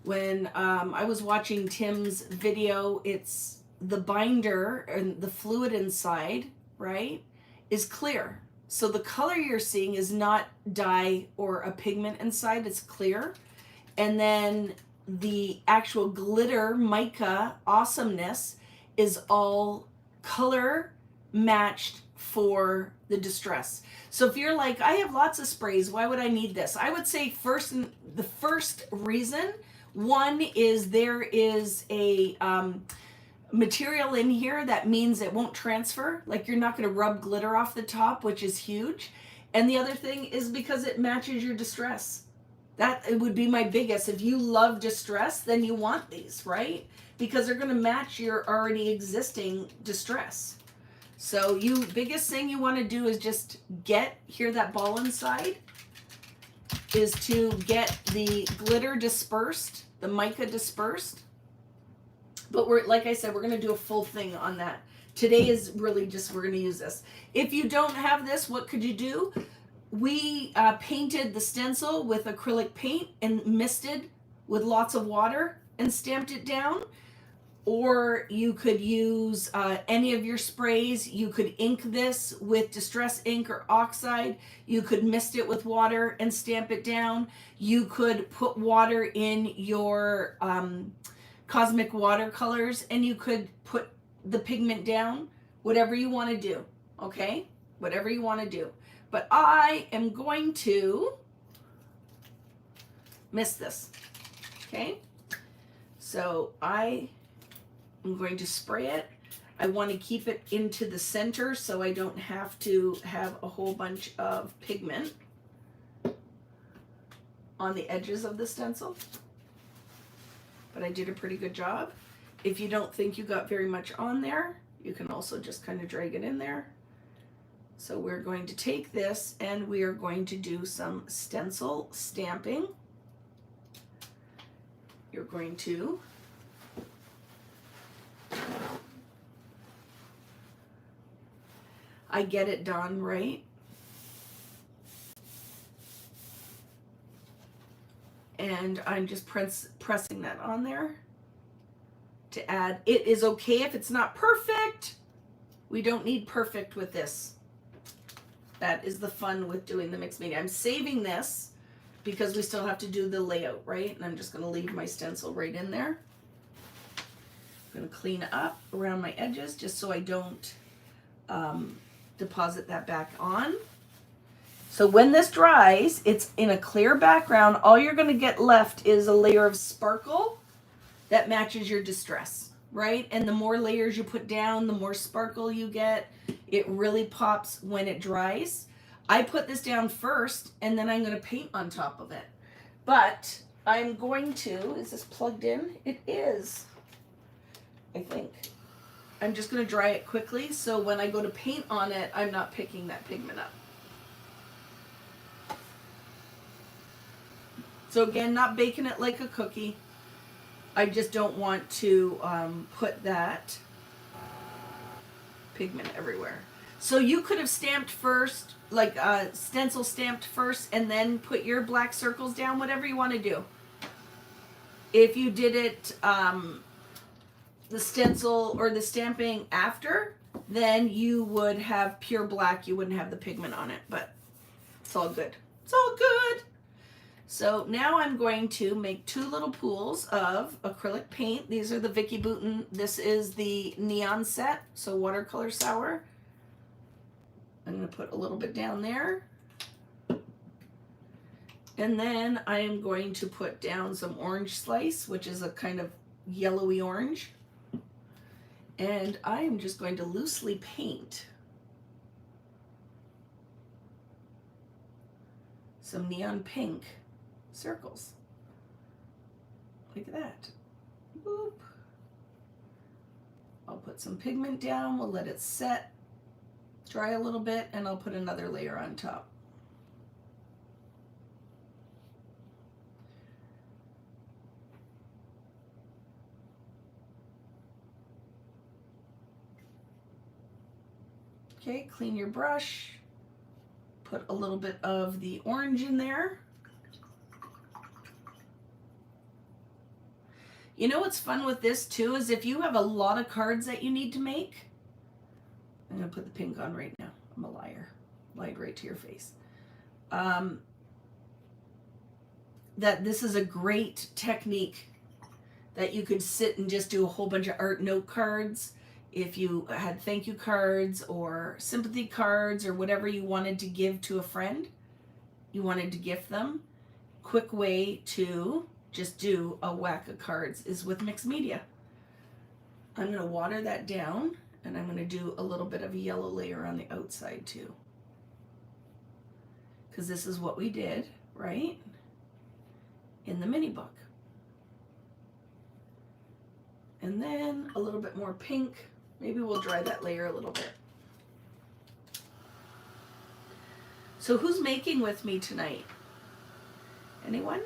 When I was watching Tim's video, it's the binder and the fluid inside, right, is clear. So the color you're seeing is not dye or a pigment inside, it's clear. And then the actual glitter mica awesomeness is all color matched for the distress. So if you're like, I have lots of sprays, why would I need this? I would say the first reason, one is there is a material in here that means it won't transfer. Like you're not going to rub glitter off the top, which is huge. And the other thing is because it matches your distress. That it would be my biggest. If you love distress, then you want these, right? Because they're going to match your already existing distress. So biggest thing you want to do is just hear that ball inside, is to get the glitter dispersed, the mica dispersed. But like I said, we're going to do a full thing on that. Today is really just, we're going to use this. If you don't have this, what could you do? We painted the stencil with acrylic paint and misted with lots of water and stamped it down. Or you could use any of your sprays. You could ink this with Distress ink or oxide. You could mist it with water and stamp it down. You could put water in your cosmic watercolors and you could put the pigment down. Whatever you want to do, okay? Whatever you want to do. But I am going to mist this, okay? So I'm going to spray it. I want to keep it into the center so I don't have to have a whole bunch of pigment on the edges of the stencil. But I did a pretty good job. If you don't think you got very much on there, you can also just kind of drag it in there. So we're going to take this and we are going to do some stencil stamping. You're going to I get it done, right? And I'm just pressing that on there to add. It is okay if it's not perfect. We don't need perfect with this. That is the fun with doing the mixed media. I'm saving this because we still have to do the layout, right? And I'm just going to leave my stencil right in there. I'm going to clean up around my edges just so I don't deposit that back on. So when this dries, it's in a clear background. All you're going to get left is a layer of sparkle that matches your distress, right? And the more layers you put down, the more sparkle you get. It really pops when it dries. I put this down first and then I'm going to paint on top of it. But I'm going to, is this plugged in? It is, I think. I'm just going to dry it quickly so when I go to paint on it, I'm not picking that pigment up. So again, not baking it like a cookie. I just don't want to put that pigment everywhere. So you could have stamped first, like stencil stamped first, and then put your black circles down, whatever you want to do. If you did it the stencil or the stamping after, then you would have pure black. You wouldn't have the pigment on it. But It's all good. It's all good. So now I'm going to make 2 little pools of acrylic paint. These are the Vicki Boutin. This is the neon set, so watercolor sour. I'm going to put a little bit down there. And then I am going to put down some orange slice, which is a kind of yellowy orange. And I am just going to loosely paint some neon pink circles. Like that. Boop. I'll put some pigment down. We'll let it set, dry a little bit, and I'll put another layer on top. Okay, clean your brush. Put a little bit of the orange in there. You know what's fun with this too is if you have a lot of cards that you need to make, I'm going to put the pink on right now. I'm a liar. Lied right to your face. That this is a great technique that you could sit and just do a whole bunch of art note cards. If you had thank you cards or sympathy cards or whatever you wanted to give to a friend, you wanted to gift them, quick way to just do a whack of cards is with mixed media. I'm going to water that down, and I'm going to do a little bit of a yellow layer on the outside too. Because this is what we did, right? In the mini book. And then a little bit more pink. Maybe we'll dry that layer a little bit. So who's making with me tonight? Anyone?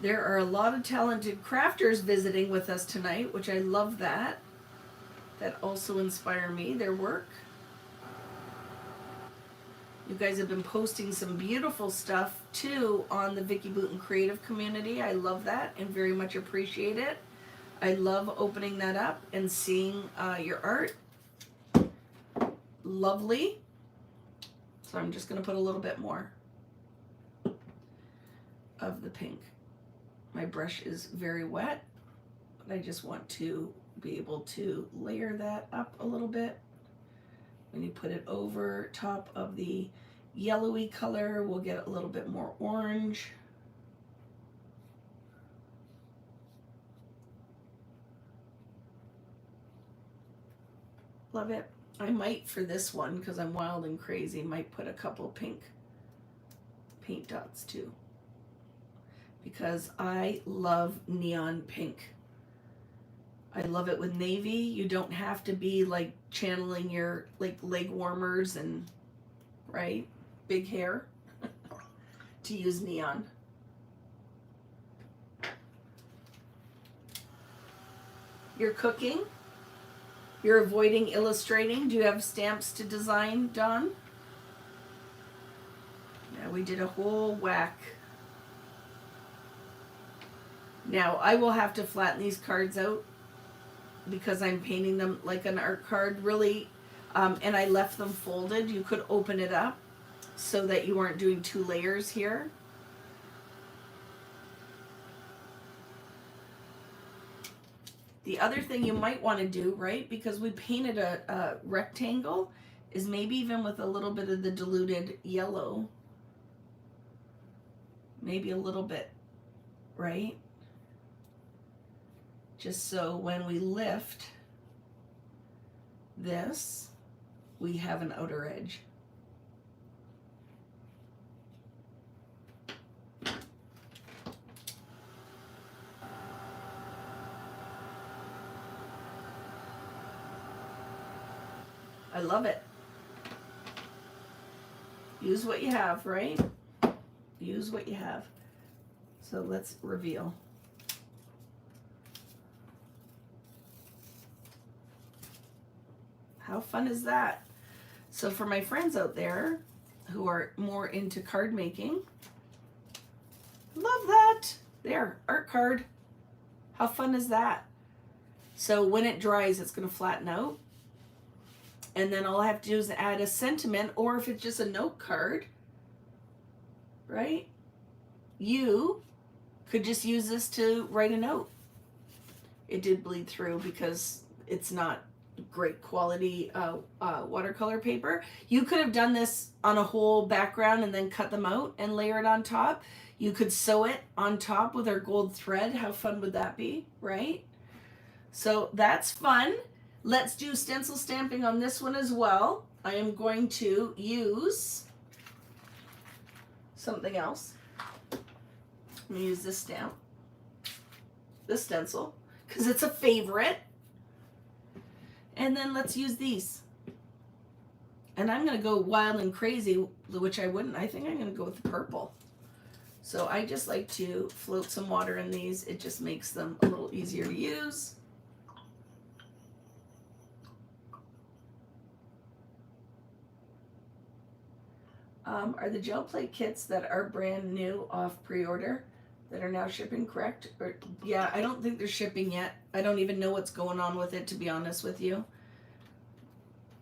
There are a lot of talented crafters visiting with us tonight, which I love that. That also inspire me, their work. You guys have been posting some beautiful stuff too on the Vicki Boutin creative community. I love that and very much appreciate it. I love opening that up and seeing your art. Lovely. So I'm just going to put a little bit more of the pink. My brush is very wet, but I just want to be able to layer that up a little bit. When you put it over top of the yellowy color, we'll get a little bit more orange. Love it. I might, for this one, because I'm wild and crazy, might put a couple pink paint dots too. Because I love neon pink. I love it with navy. You don't have to be like channeling your like leg warmers and, right, big hair to use neon. You're cooking. You're avoiding illustrating. Do you have stamps to design, Dawn? Yeah, we did a whole whack. Now, I will have to flatten these cards out because I'm painting them like an art card, really, and I left them folded. You could open it up so that you weren't doing 2 layers here. The other thing you might want to do, right, because we painted a rectangle, is maybe even with a little bit of the diluted yellow, maybe a little bit, right? Just so when we lift this, we have an outer edge. I love it. Use what you have, right? Use what you have. So let's reveal. How fun is that? So for my friends out there who are more into card making, love that. There, art card. How fun is that? So when it dries, it's going to flatten out. And then all I have to do is add a sentiment, or if it's just a note card, right? You could just use this to write a note. It did bleed through because it's not great quality watercolor paper. You could have done this on a whole background and then cut them out and layer it on top. You could sew it on top with our gold thread. How fun would that be, right? So that's fun. Let's do stencil stamping on this one as well. I am going to use something else. I'm going to use this stamp, this stencil, because it's a favorite. And then let's use these. And I'm going to go wild and crazy, which I wouldn't. I think I'm going to go with the purple. So I just like to float some water in these. It just makes them a little easier to use. Are the gel plate kits that are brand new off pre-order that are now shipping correct? Or, yeah, I don't think they're shipping yet. I don't even know what's going on with it, to be honest with you.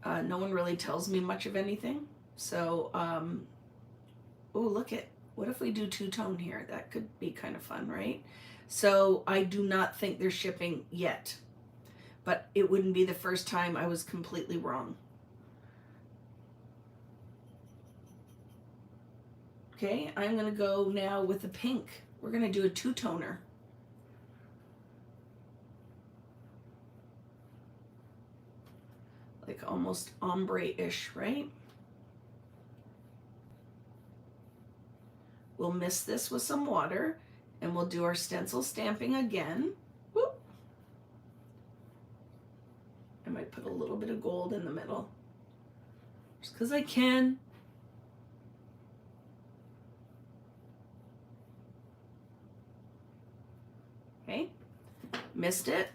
No one really tells me much of anything. So, oh, look at, what if we do two-tone here? That could be kind of fun, right? So I do not think they're shipping yet, but it wouldn't be the first time I was completely wrong. Okay, I'm going to go now with the pink. We're going to do a two-toner. Like almost ombre-ish, right? We'll mist this with some water and we'll do our stencil stamping again. Whoop. I might put a little bit of gold in the middle just because I can. Okay, mist it.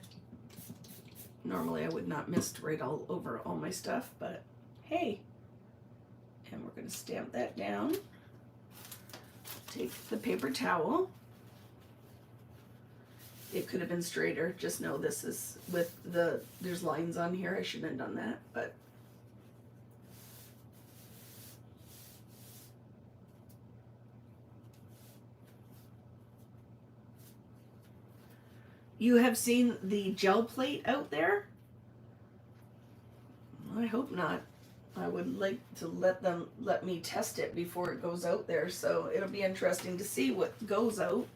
Normally I would not mist right all over all my stuff, but hey. And we're going to stamp that down. Take the paper towel. It could have been straighter. Just know this is with the, there's lines on here. I shouldn't have done that, but. You have seen the gel plate out there? I hope not. I would like to let me test it before it goes out there, so it'll be interesting to see what goes out.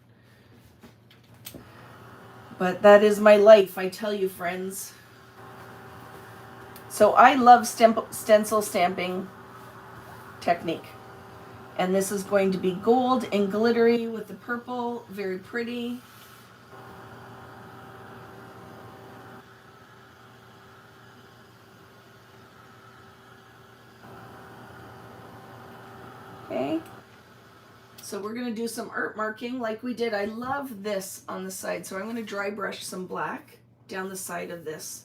But that is my life, I tell you, friends. So I love stencil stamping technique. And this is going to be gold and glittery with the purple, very pretty. Okay, so we're going to do some art marking like we did. I love this on the side, so I'm going to dry brush some black down the side of this.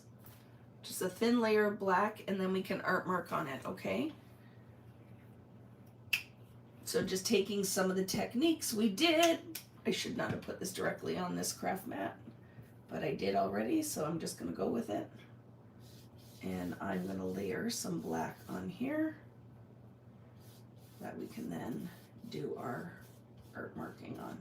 Just a thin layer of black, and then we can art mark on it, okay? So just taking some of the techniques we did. I should not have put this directly on this craft mat, but I did already, so I'm just going to go with it. And I'm going to layer some black on here that we can then do our art marking on.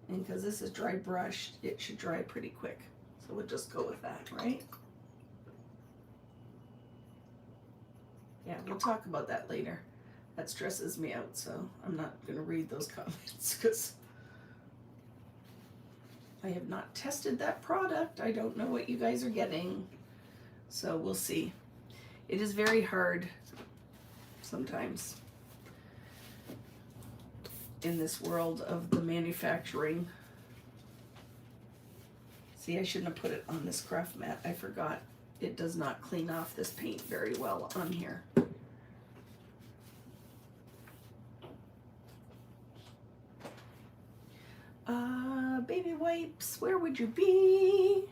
And because this is dry brushed, it should dry pretty quick. So we'll just go with that, right? Yeah, we'll talk about that later. That stresses me out, so I'm not going to read those comments because I have not tested that product. I don't know what you guys are getting, so we'll see. It is very hard sometimes in this world of the manufacturing. See, I shouldn't have put it on this craft mat. I forgot. It does not clean off this paint very well on here. Baby wipes, where would you be?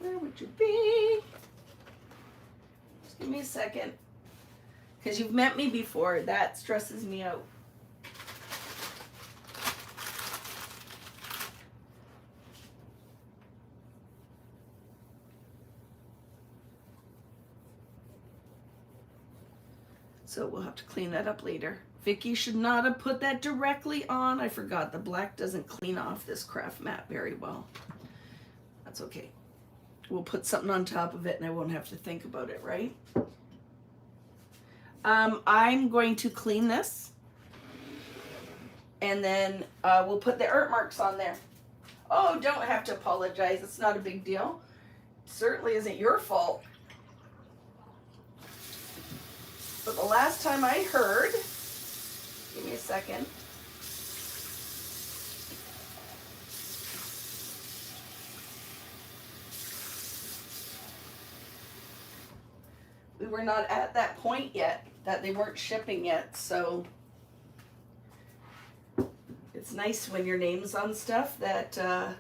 Where would you be? Just give me a second. Because you've met me before. That stresses me out. So we'll have to clean that up later. Vicki should not have put that directly on. I forgot the black doesn't clean off this craft mat very well. That's okay. We'll put something on top of it and I won't have to think about it, right? I'm going to clean this and then we'll put the art marks on there. Oh, don't have to apologize. It's not a big deal. It certainly isn't your fault. But the last time I heard, give me a second. We were not at that point yet, that they weren't shipping yet, so it's nice when your name's on stuff that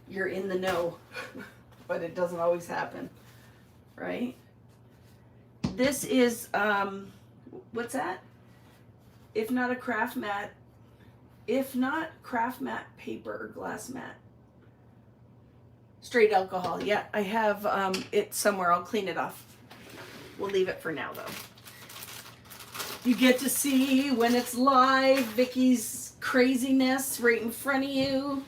you're in the know, but it doesn't always happen, right? This is, what's that? If not a craft mat, if not craft mat paper or glass mat. Straight alcohol, yeah, I have it somewhere, I'll clean it off. We'll leave it for now though. You get to see when it's live, Vicki's craziness right in front of you.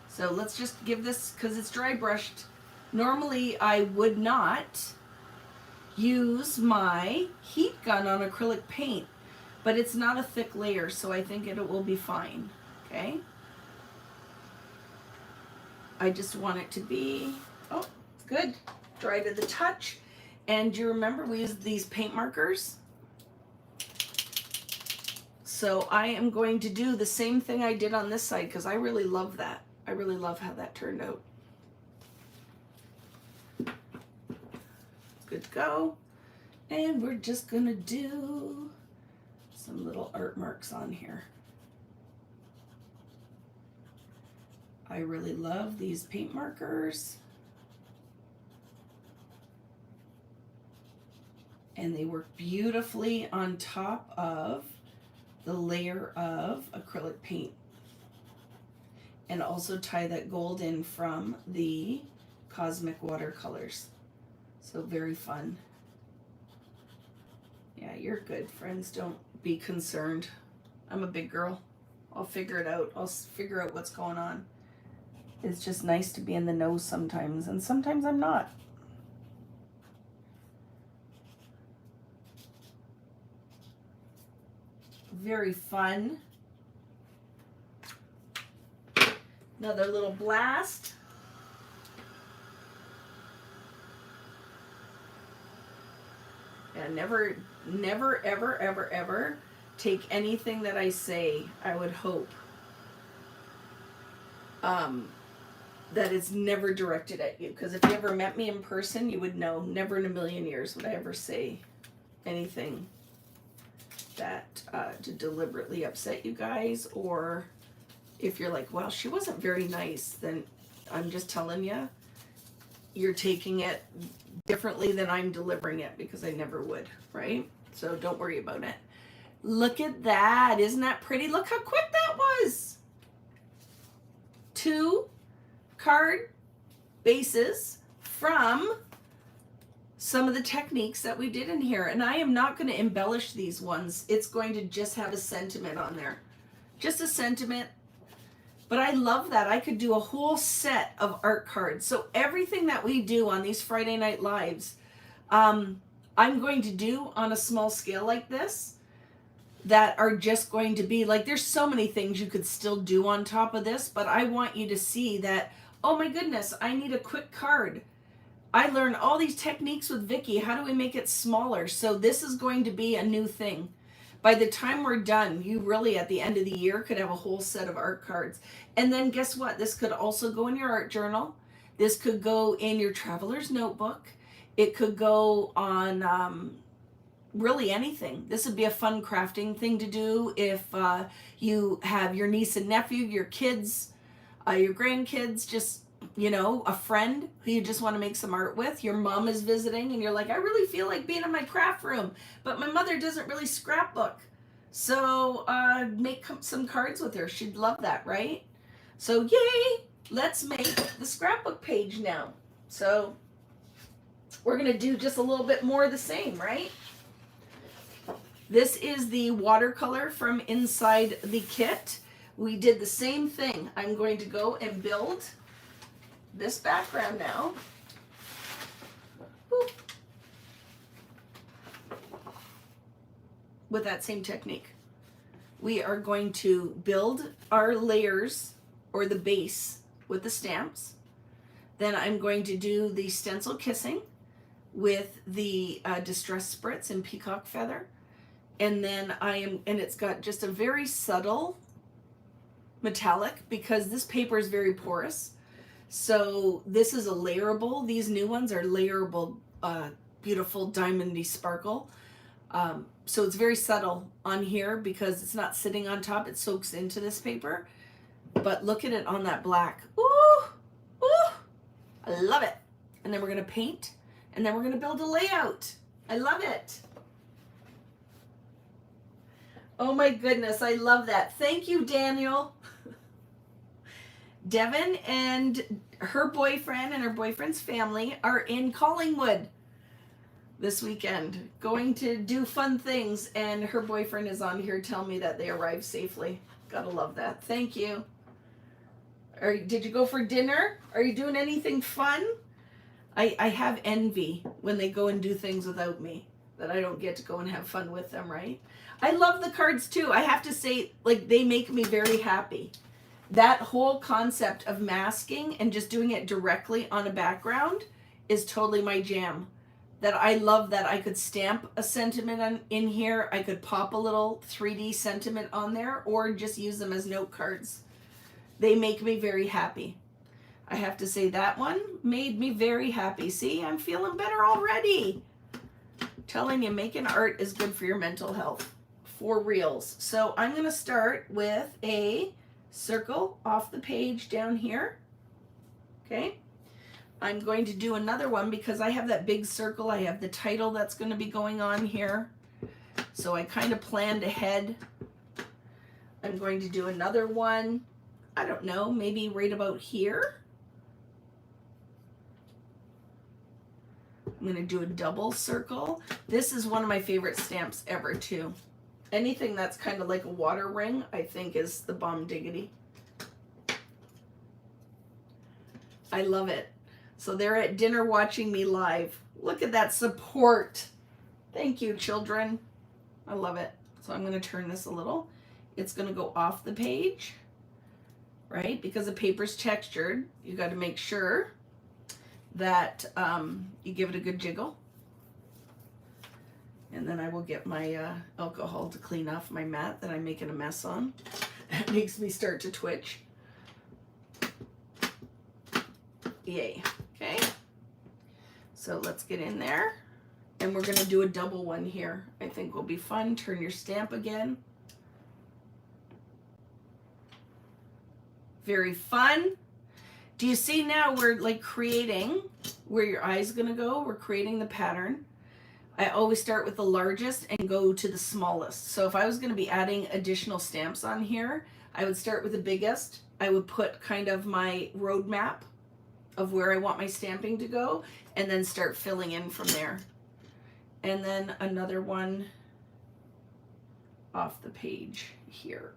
So let's just give this, because it's dry brushed. Normally I would not use my heat gun on acrylic paint, but it's not a thick layer, so I think it will be fine, okay? I just want it to be, oh, it's good, dry to the touch. And do you remember we used these paint markers? So I am going to do the same thing I did on this side because I really love that. I really love how that turned out. Good to go. And we're just gonna do some little art marks on here. I really love these paint markers. And they work beautifully on top of the layer of acrylic paint. And also tie that gold in from the Cosmic watercolors. So very fun. Yeah, you're good, friends. Don't be concerned. I'm a big girl. I'll figure it out. I'll figure out what's going on. It's just nice to be in the know sometimes, and sometimes I'm not. Very fun. Another little blast. And never, ever take anything that I say, I would hope, that it's never directed at you. Because if you ever met me in person, you would know, never in a million years would I ever say anything that to deliberately upset you guys. Or if you're like, well, she wasn't very nice, then I'm just telling you, you're taking it differently than I'm delivering it, because I never would, right? So don't worry about it. Look at that. Isn't that pretty? Look how quick that was. 2 card bases from some of the techniques that we did in here. And I am not going to embellish these ones. It's going to just have a sentiment on there. Just a sentiment. But I love that. I could do a whole set of art cards. So everything that we do on these Friday Night Lives, I'm going to do on a small scale like this that are just going to be like, there's so many things you could still do on top of this, but I want you to see that, oh my goodness, I need a quick card. I learned all these techniques with Vicki. How do we make it smaller? So this is going to be a new thing. By the time we're done, you really, at the end of the year, could have a whole set of art cards. And then guess what? This could also go in your art journal. This could go in your traveler's notebook. It could go on really anything. This would be a fun crafting thing to do if you have your niece and nephew, your kids, your grandkids, just, you know, a friend who you just want to make some art with. Your mom is visiting and you're like, I really feel like being in my craft room, but my mother doesn't really scrapbook. So make some cards with her. She'd love that, right? So yay, let's make the scrapbook page now. So we're going to do just a little bit more of the same, right? This is the watercolor from inside the kit. We did the same thing. I'm going to go and build this background now. Boop. With that same technique. We are going to build our layers or the base with the stamps. Then I'm going to do the stencil kissing with the distress spritz and peacock feather. And then and it's got just a very subtle metallic because this paper is very porous. So this is a layerable. These new ones are layerable, beautiful diamondy sparkle. So it's very subtle on here because it's not sitting on top. It soaks into this paper. But look at it on that black. Ooh, ooh, I love it. And then we're going to paint and then we're going to build a layout. I love it. Oh my goodness, I love that. Thank you, Daniel. Devin and her boyfriend and her boyfriend's family are in Collingwood this weekend, going to do fun things, and her boyfriend is on here telling me that they arrived safely. Gotta love that. Thank you. Did you go for dinner? Are you doing anything fun? I have envy when they go and do things without me, that I don't get to go and have fun with them, right? I love the cards too. I have to say, like, they make me very happy. That whole concept of masking and just doing it directly on a background is totally my jam. That I love that I could stamp a sentiment in here. I could pop a little 3D sentiment on there or just use them as note cards. They make me very happy. I have to say that one made me very happy. See, I'm feeling better already. Telling you, making art is good for your mental health. For reals. So I'm going to start with a circle off the page down here. Okay. I'm going to do another one because I have that big circle. I have the title that's going to be going on here. So I kind of planned ahead. I'm going to do another one. I don't know, maybe right about here. I'm going to do a double circle. This is one of my favorite stamps ever too. Anything that's kind of like a water ring, I think, is the bomb diggity. I love it. So they're at dinner watching me live. Look at that support. Thank you, children. I love it. So I'm going to turn this a little. It's going to go off the page, right? Because the paper's textured, you got to make sure that you give it a good jiggle. And then I will get my alcohol to clean off my mat that I'm making a mess on. That makes me start to twitch. Yay. Okay. So let's get in there. And we're going to do a double one here. I think will be fun. Turn your stamp again. Very fun. Do you see now we're like creating where your eye's going to go? We're creating the pattern. I always start with the largest and go to the smallest. So if I was going to be adding additional stamps on here, I would start with the biggest. I would put kind of my roadmap of where I want my stamping to go and then start filling in from there. And then another one off the page here.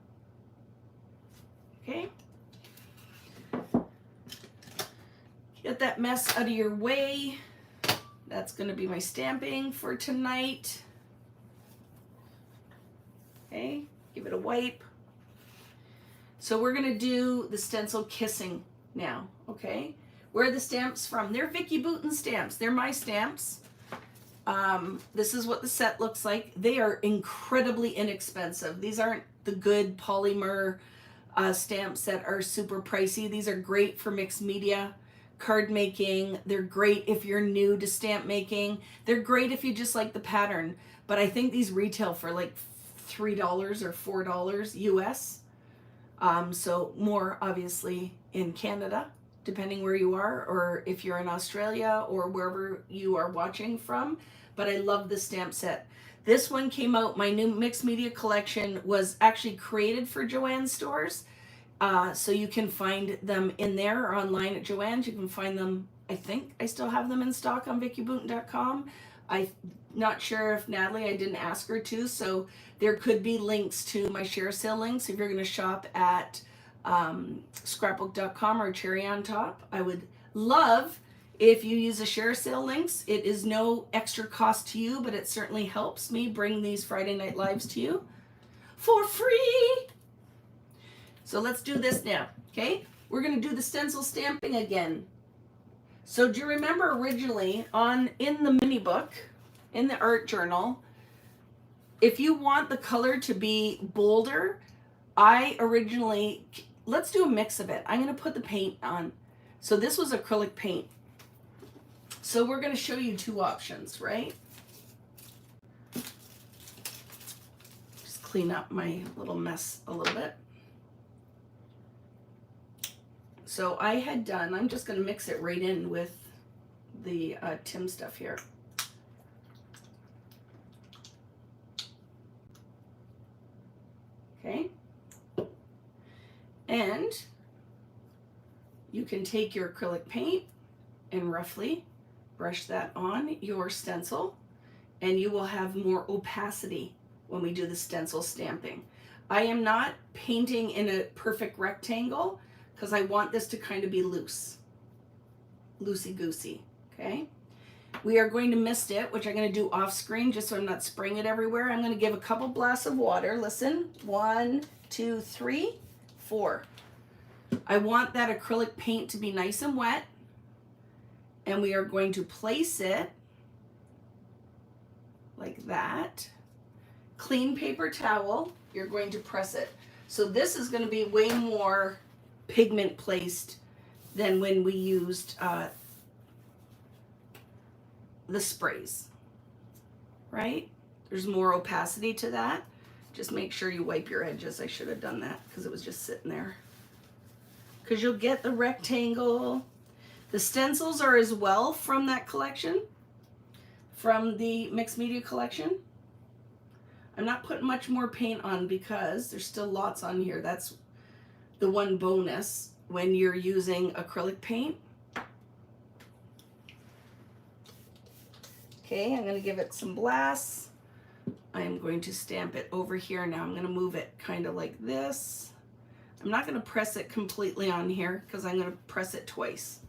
Okay. Get that mess out of your way. That's going to be my stamping for tonight. Okay, give it a wipe. So we're going to do the stencil kissing now, okay? Where are the stamps from? They're Vicki Boutin stamps. They're my stamps. This is what the set looks like. They are incredibly inexpensive. These aren't the good polymer stamps that are super pricey. These are great for mixed media. Card making. They're great if you're new to stamp making. They're great if you just like the pattern. But I think these retail for like $3 or $4 US. So more obviously in Canada, depending where you are, or if you're in Australia or wherever you are watching from. But I love the stamp set. This one came out, my new mixed media collection was actually created for Joann's stores. So you can find them in there or online at Joann's. You can find them, I think I still have them in stock on VickiBoutin.com. I'm not sure if Natalie, I didn't ask her to, so there could be links to my share sale links if you're going to shop at Scrapbook.com or Cherry on Top. I would love if you use the share sale links. It is no extra cost to you, but it certainly helps me bring these Friday Night Lives to you for free. So let's do this now, okay? We're going to do the stencil stamping again. So do you remember originally in the mini book, in the art journal, if you want the color to be bolder, let's do a mix of it. I'm going to put the paint on. So this was acrylic paint. So we're going to show you two options, right? Just clean up my little mess a little bit. So I'm just going to mix it right in with the Tim stuff here. Okay. And you can take your acrylic paint and roughly brush that on your stencil, and you will have more opacity when we do the stencil stamping. I am not painting in a perfect rectangle because I want this to kind of be loosey-goosey, okay? We are going to mist it, which I'm going to do off screen just so I'm not spraying it everywhere. I'm going to give a couple blasts of water. Listen, 1, 2, 3, 4. I want that acrylic paint to be nice and wet, and we are going to place it like that. Clean paper towel, you're going to press it. So this is going to be way more pigment placed than when we used the sprays, right? There's more opacity to that. Just make sure you wipe your edges. I should have done that because it was just sitting there. Because you'll get the rectangle. The stencils are as well from that collection, from the mixed media collection. I'm not putting much more paint on because there's still lots on here. That's the one bonus when you're using acrylic paint. Okay, I'm going to give it some blasts. I am going to stamp it over here. Now I'm going to move it kind of like this. I'm not going to press it completely on here because I'm going to press it twice.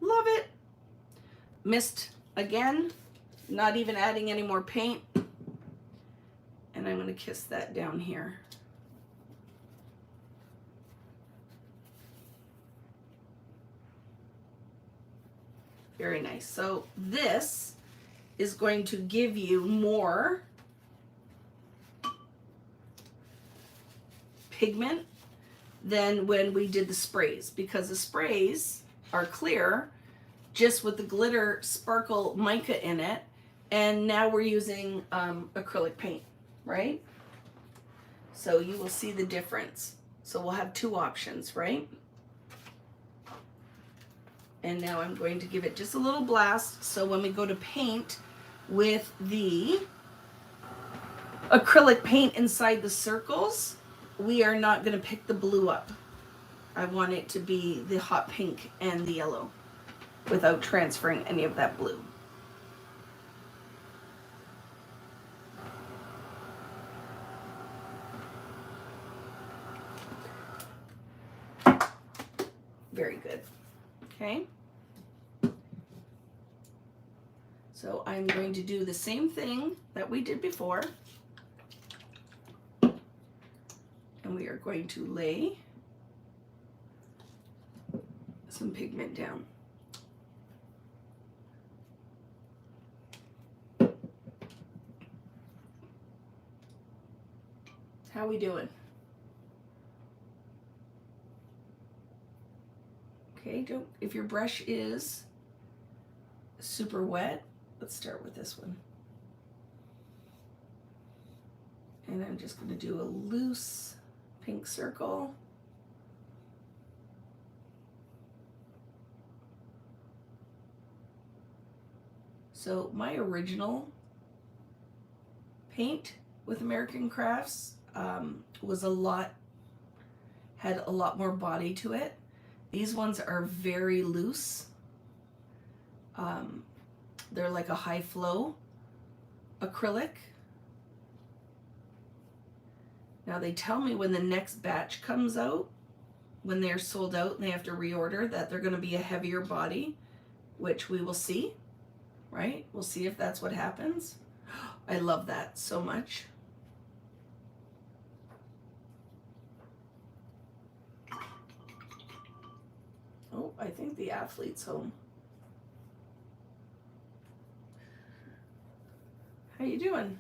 Love it. Mist again, not even adding any more paint. And I'm going to kiss that down here. Very nice. So this is going to give you more pigment than when we did the sprays, because the sprays are clear just with the glitter sparkle mica in it, and now we're using acrylic paint, right? So you will see the difference. So we'll have two options, right? And now I'm going to give it just a little blast, so when we go to paint with the acrylic paint inside the circles, we are not going to pick the blue up. I want it to be the hot pink and the yellow without transferring any of that blue. Very good. Okay. So I'm going to do the same thing that we did before. And we are going to lay some pigment down. How we doing? Okay, if your brush is super wet, let's start with this one. And And I'm just going to do a loose pink circle. So my original paint with American Crafts was had a lot more body to it. These ones are very loose. They're like a high flow acrylic. Now they tell me when the next batch comes out, when they're sold out and they have to reorder, that they're going to be a heavier body, which we will see, right? We'll see if that's what happens. I love that so much. Oh, I think the athlete's home. How you doing?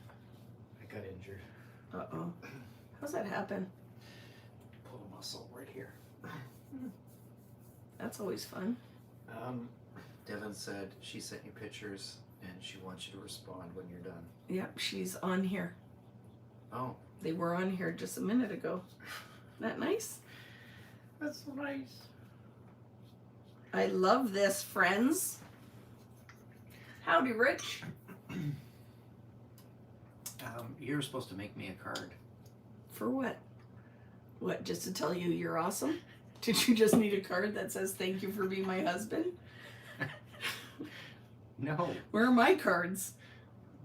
I got injured. Uh-oh. How's that happen? Pull a muscle right here. That's always fun. Devin said she sent you pictures and she wants you to respond when you're done. Yep, she's on here. Oh. They were on here just a minute ago. Isn't that nice? That's so nice. I love this, friends. Howdy, Rich. You're supposed to make me a card. For what? What, just to tell you you're awesome? Did you just need a card that says thank you for being my husband? No. Where are my cards?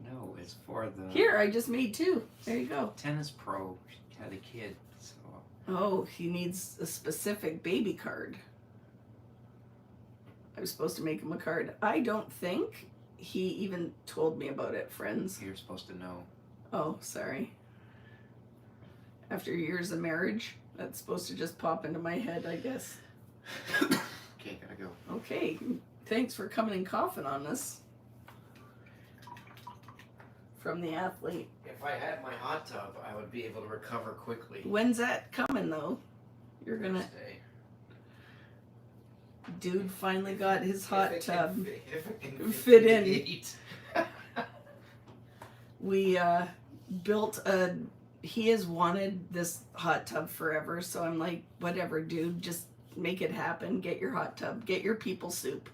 No, it's for the... Here, I just made two. There you go. Tennis pro had a kid, so... Oh, he needs a specific baby card. I was supposed to make him a card. I don't think he even told me about it, friends. You're supposed to know. Oh, sorry. After years of marriage, that's supposed to just pop into my head, I guess. Okay, gotta go. Okay, thanks for coming and coughing on us. From the athlete. If I had my hot tub, I would be able to recover quickly. When's that coming, though? You're gonna... Thursday. Dude finally got his hot tub. If it can fit in. Eat. We built a... He has wanted this hot tub forever, so I'm like, whatever, dude, just make it happen. Get your hot tub. Get your people soup.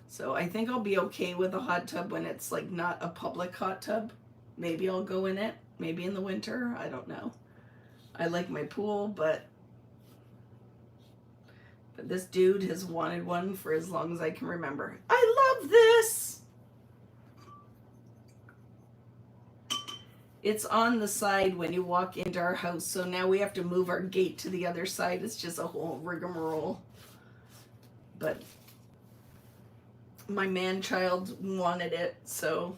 So I think I'll be okay with a hot tub when it's like not a public hot tub. Maybe I'll go in it. Maybe in the winter. I don't know. I like my pool, but this dude has wanted one for as long as I can remember. I love this! It's on the side when you walk into our house, so now we have to move our gate to the other side. It's just a whole rigmarole. But my man-child wanted it, so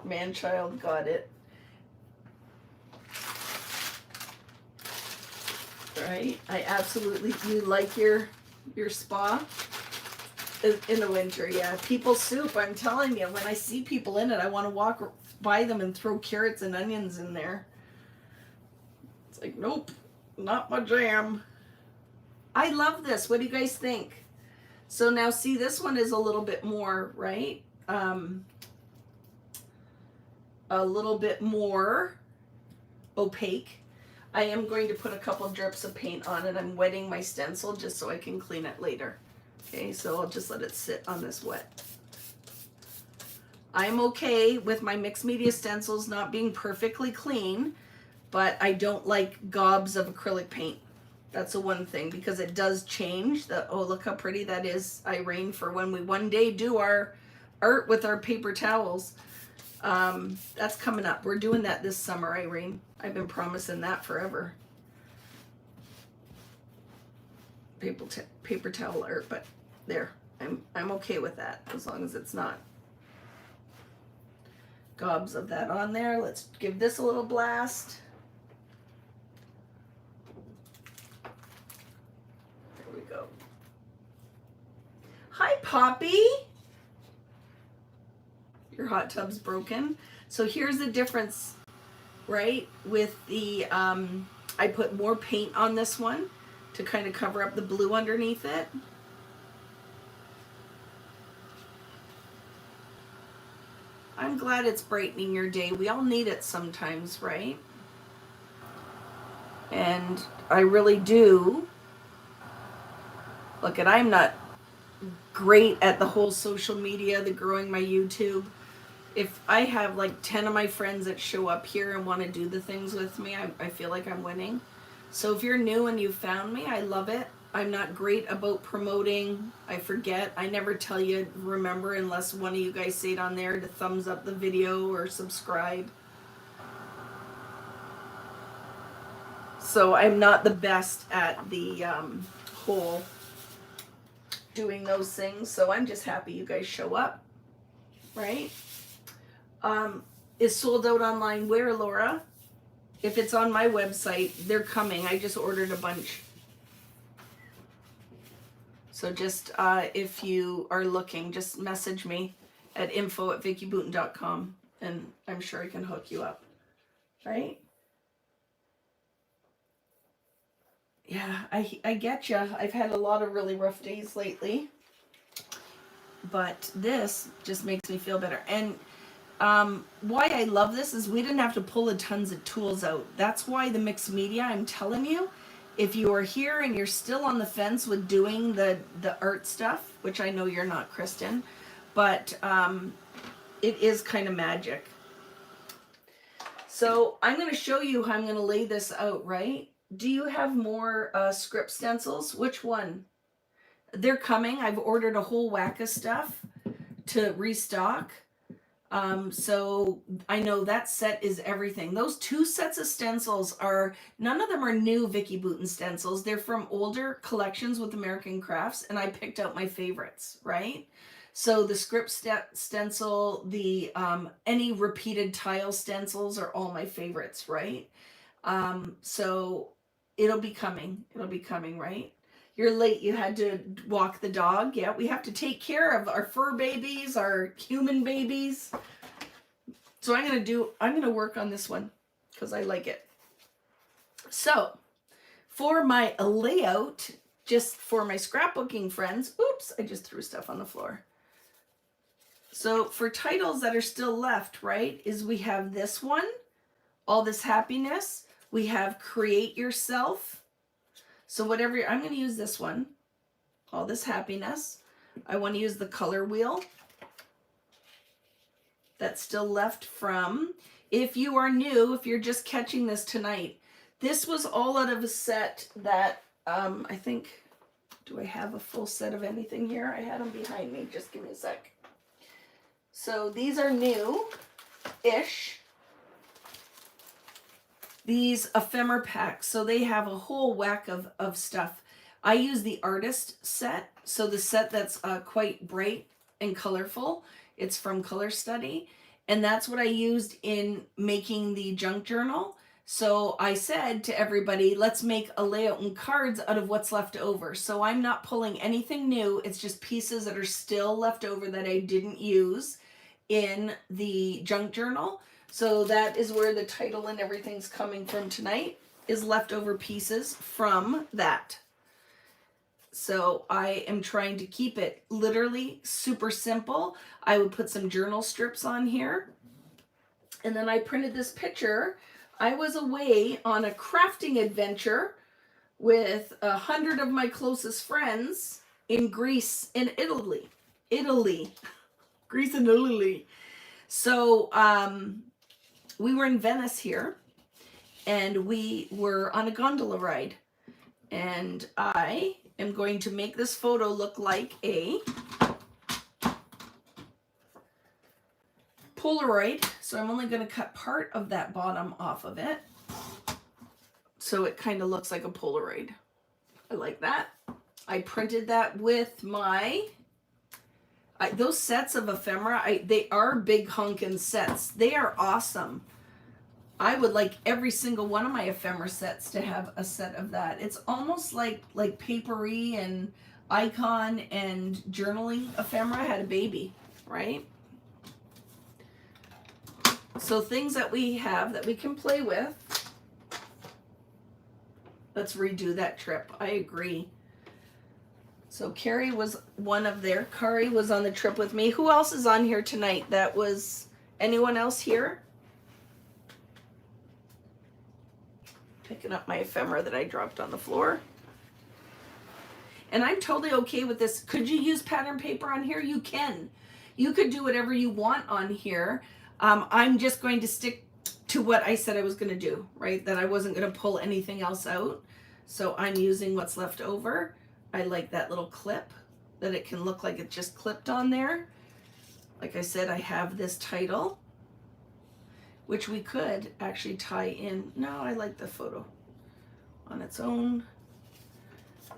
man-child got it. Right? I absolutely, you like your spa? In the winter, yeah. People soup, I'm telling you, when I see people in it, I want to walk by them and throw carrots and onions in there. It's like, nope, not my jam. I love this. What do you guys think? So now see, this one is a little bit more, right? A little bit more opaque. I am going to put a couple drips of paint on it. I'm wetting my stencil just so I can clean it later. Okay, so I'll just let it sit on this wet. I'm okay with my mixed media stencils not being perfectly clean, but I don't like gobs of acrylic paint. That's the one thing, because it does change. Oh, look how pretty that is, Irene, for when we one day do our art with our paper towels. That's coming up. We're doing that this summer, Irene. I've been promising that forever. Paper towel art, but there. I'm okay with that as long as it's not gobs of that on there. Let's give this a little blast. There we go. Hi, Poppy. Your hot tub's broken. So here's the difference, right? With the, I put more paint on this one to kind of cover up the blue underneath it. I'm glad it's brightening your day. We all need it sometimes, right? And I really do. Look, and I'm not great at the whole social media, the growing my YouTube. If I have like 10 of my friends that show up here and want to do the things with me, I feel like I'm winning. So if you're new and you found me, I love it. I'm not great about promoting. I forget. I never tell you, remember, unless one of you guys say it on there to thumbs up the video or subscribe. So I'm not the best at the whole doing those things. So I'm just happy you guys show up, right? Is sold out online where, Laura? If it's on my website, they're coming. I just ordered a bunch. So just if you are looking, just message me at info@vickyboutin.com and I'm sure I can hook you up, right? Yeah, I get you. I've had a lot of really rough days lately, but this just makes me feel better. And why I love this is we didn't have to pull a tons of tools out. That's why the mixed media, I'm telling you, if you are here and you're still on the fence with doing the art stuff, which I know you're not, Kristen, but it is kind of magic. So I'm going to show you how I'm going to lay this out, right? Do you have more script stencils? Which one? They're coming. I've ordered a whole whack of stuff to restock. So I know that set is everything. Those 2 sets of stencils are, none of them are new Vicki Boutin stencils. They're from older collections with American Crafts, and I picked out my favorites, right? So the script stencil, the any repeated tile stencils are all my favorites, right? So it'll be coming. It'll be coming, right? You're late. You had to walk the dog. Yeah, we have to take care of our fur babies, our human babies. So I'm going to work on this one because I like it. So for my layout, just for my scrapbooking friends, oops, I just threw stuff on the floor. So for titles that are still left, right, is we have this one, All This Happiness. We have Create Yourself. So whatever, I'm going to use this one, All This Happiness. I want to use the color wheel that's still left from, if you are new, if you're just catching this tonight, this was all out of a set that I think, do I have a full set of anything here? I had them behind me. Just give me a sec. So these are new-ish. These ephemera packs, so they have a whole whack of stuff. I use the artist set, so the set that's quite bright and colorful. It's from Color Study, and that's what I used in making the junk journal. So I said to everybody, let's make a layout and cards out of what's left over. So I'm not pulling anything new. It's just pieces that are still left over that I didn't use in the junk journal. So that is where the title and everything's coming from tonight, is leftover pieces from that. So I am trying to keep it literally super simple. I would put some journal strips on here. And then I printed this picture. I was away on a crafting adventure with 100 of my closest friends in Greece and Italy. Greece and Italy. So, we were in Venice here, and we were on a gondola ride, and I am going to make this photo look like a Polaroid, so I'm only going to cut part of that bottom off of it, so it kind of looks like a Polaroid. I like that. I printed that with my those sets of ephemera, they are big honkin' sets. They are awesome. I would like every single one of my ephemera sets to have a set of that. It's almost like papery and icon and journaling ephemera had a baby, right? So things that we have that we can play with. Let's redo that trip. I agree. So Carrie was one of there. Kari was on the trip with me. Who else is on here tonight that was Anyone else here? Picking up my ephemera that I dropped on the floor. And I'm totally okay with this. Could you use pattern paper on here? You can. You could do whatever you want on here. I'm just going to stick to what I said I was going to do, right? That I wasn't going to pull anything else out. So I'm using what's left over. I like that little clip, that it can look like it just clipped on there. Like I said, I have this title, which we could actually tie in. No, I like the photo on its own.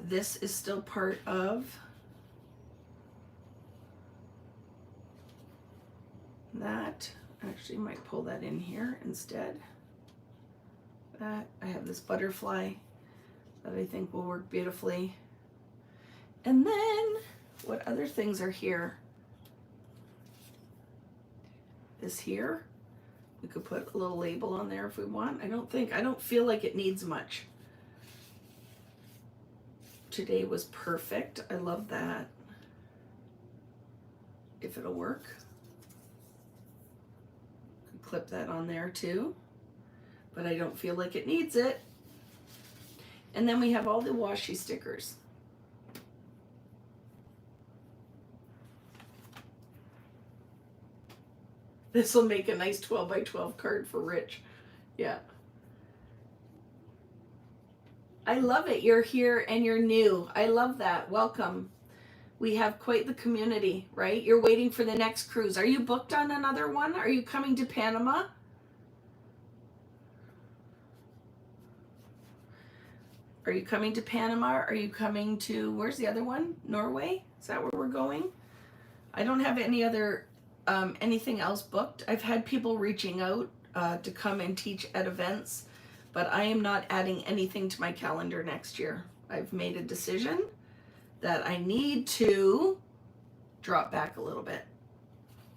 This is still part of that. Actually, might pull that in here instead. That, I have this butterfly that I think will work beautifully. And then, what other things are here? This here. We could put a little label on there if we want. I don't feel like it needs much. Today was perfect. I love that. If it'll work. Could clip that on there too. But I don't feel like it needs it. And then we have all the washi stickers. This will make a nice 12 by 12 card for Rich. Yeah. I love it. You're here and you're new. I love that. Welcome. We have quite the community, right? You're waiting for the next cruise. Are you booked on another one? Are you coming to Panama? Are you coming to Panama? Are you coming to, where's the other one? Norway? Is that where we're going? I don't have any other, anything else booked. I've had people reaching out to come and teach at events, but I am not adding anything to my calendar next year. I've made a decision that I need to drop back a little bit.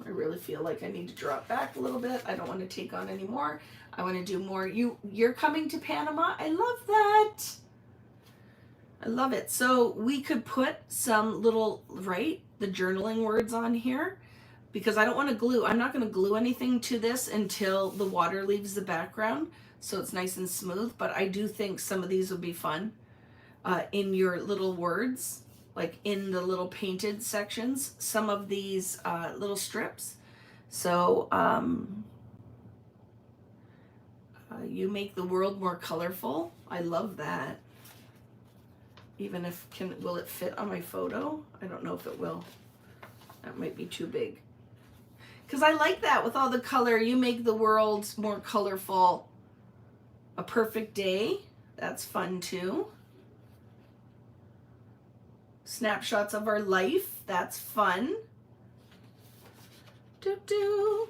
I really feel like I need to drop back a little bit. I don't want to take on any more. I want to do more. You're coming to Panama? I love that. I love it. So we could put some little, right, the journaling words on here, because I don't want to glue. I'm not going to glue anything to this until the water leaves the background, so it's nice and smooth. But I do think some of these would be fun in your little words, like in the little painted sections, some of these little strips. So you make the world more colorful. I love that. Even if, will it fit on my photo? I don't know if it will. That might be too big. Because I like that with all the color. You make the world more colorful. A perfect day. That's fun too. Snapshots of our life. That's fun. Doo-doo.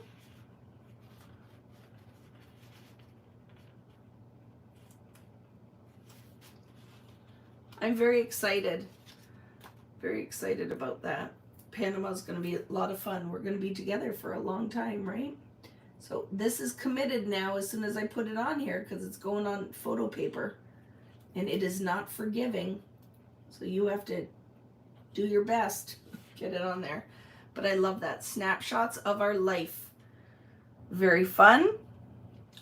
I'm very excited about that. Panama's going to be a lot of fun. We're going to be together for a long time, right? So this is committed now as soon as I put it on here, because it's going on photo paper and it is not forgiving. So you have to do your best, get it on there. But I love that. Snapshots of our life. Very fun.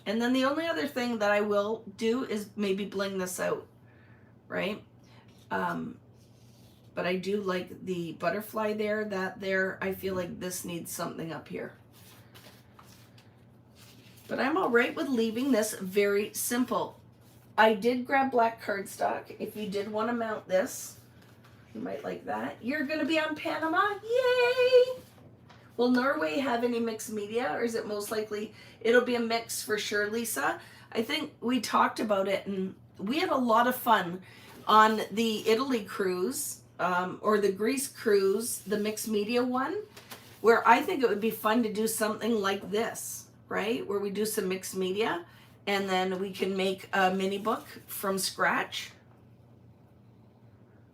And then the only other thing that I will do is maybe bling this out, right? But I do like the butterfly there, that there. I feel like this needs something up here. But I'm all right with leaving this very simple. I did grab black cardstock. If you did want to mount this, you might like that. You're going to be on Panama? Yay! Will Norway have any mixed media, or is it most likely it'll be a mix for sure, Lisa? I think we talked about it, and we had a lot of fun on the Italy cruise, or the Greece cruise, the mixed media one, where I think it would be fun to do something like this, right? Where we do some mixed media, and then we can make a mini book from scratch.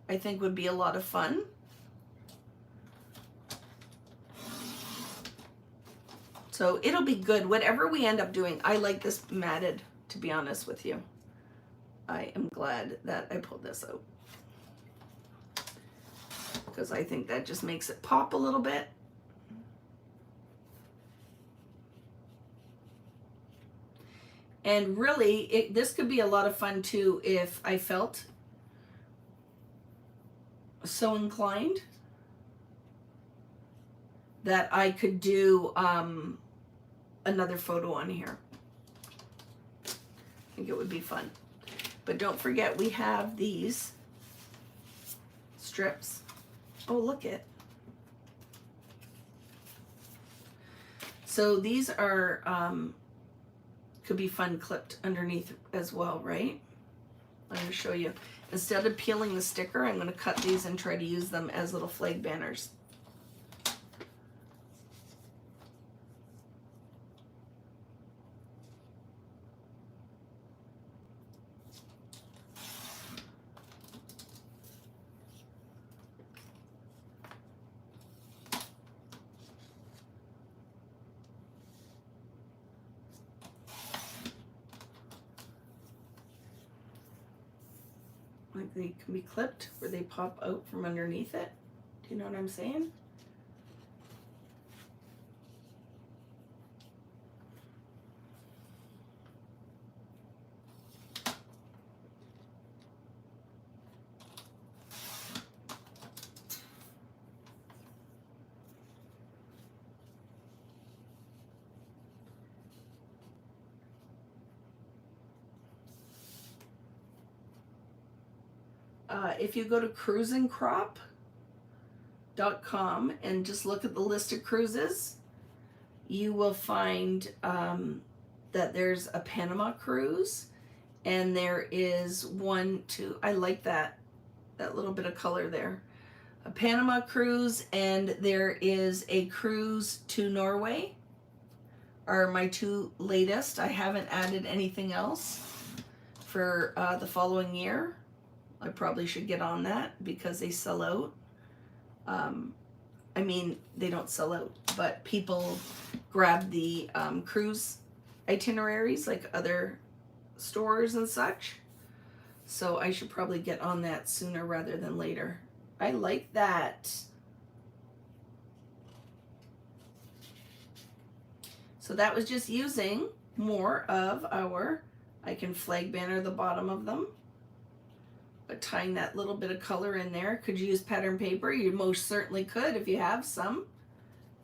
I think would be a lot of fun. So it'll be good. Whatever we end up doing, I like this matted, to be honest with you. I am glad that I pulled this out, because I think that just makes it pop a little bit. And really, this could be a lot of fun too if I felt so inclined that I could do another photo on here. I think it would be fun. But don't forget, we have these strips. Oh, look it. So these are, could be fun clipped underneath as well, right? I'm going to show you. Instead of peeling the sticker, I'm going to cut these and try to use them as little flag banners. Like they can be clipped where they pop out from underneath it. Do you know what I'm saying? If you go to cruisingcrop.com and just look at the list of cruises, you will find that there's a Panama cruise, and there is one, two, I like that little bit of color there. A Panama cruise, and there is a cruise to Norway, are my two latest. I haven't added anything else for the following year. I probably should get on that because they sell out. I mean, they don't sell out, but people grab the cruise itineraries like other stores and such. So I should probably get on that sooner rather than later. I like that. So that was just using more of our, I can flag banner the bottom of them. But tying that little bit of color in there. Could you use pattern paper? You most certainly could if you have some,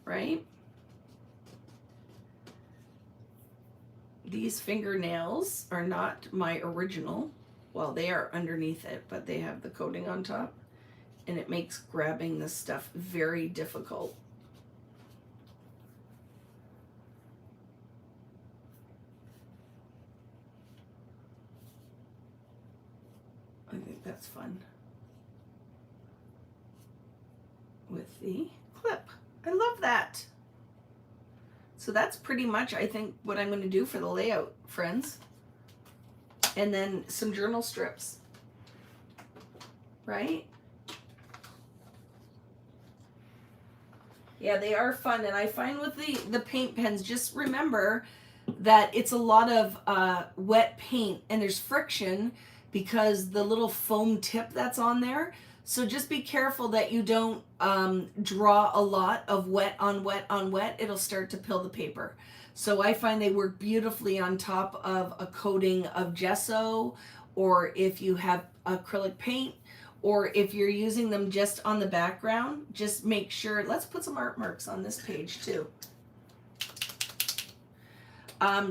right? These fingernails are not my original. Well, they are underneath it, but they have the coating on top. And it makes grabbing this stuff very difficult. I think that's fun. With the clip. I love that. So that's pretty much, I think, what I'm going to do for the layout, friends. And then some journal strips. Right? Yeah, they are fun. And I find with the paint pens, just remember that it's a lot of wet paint and there's friction because the little foam tip that's on there. So just be careful that you don't draw a lot of wet on wet on wet. It'll start to pill the paper. So I find they work beautifully on top of a coating of gesso, or if you have acrylic paint, or if you're using them just on the background. Just make sure, let's put some art marks on this page too.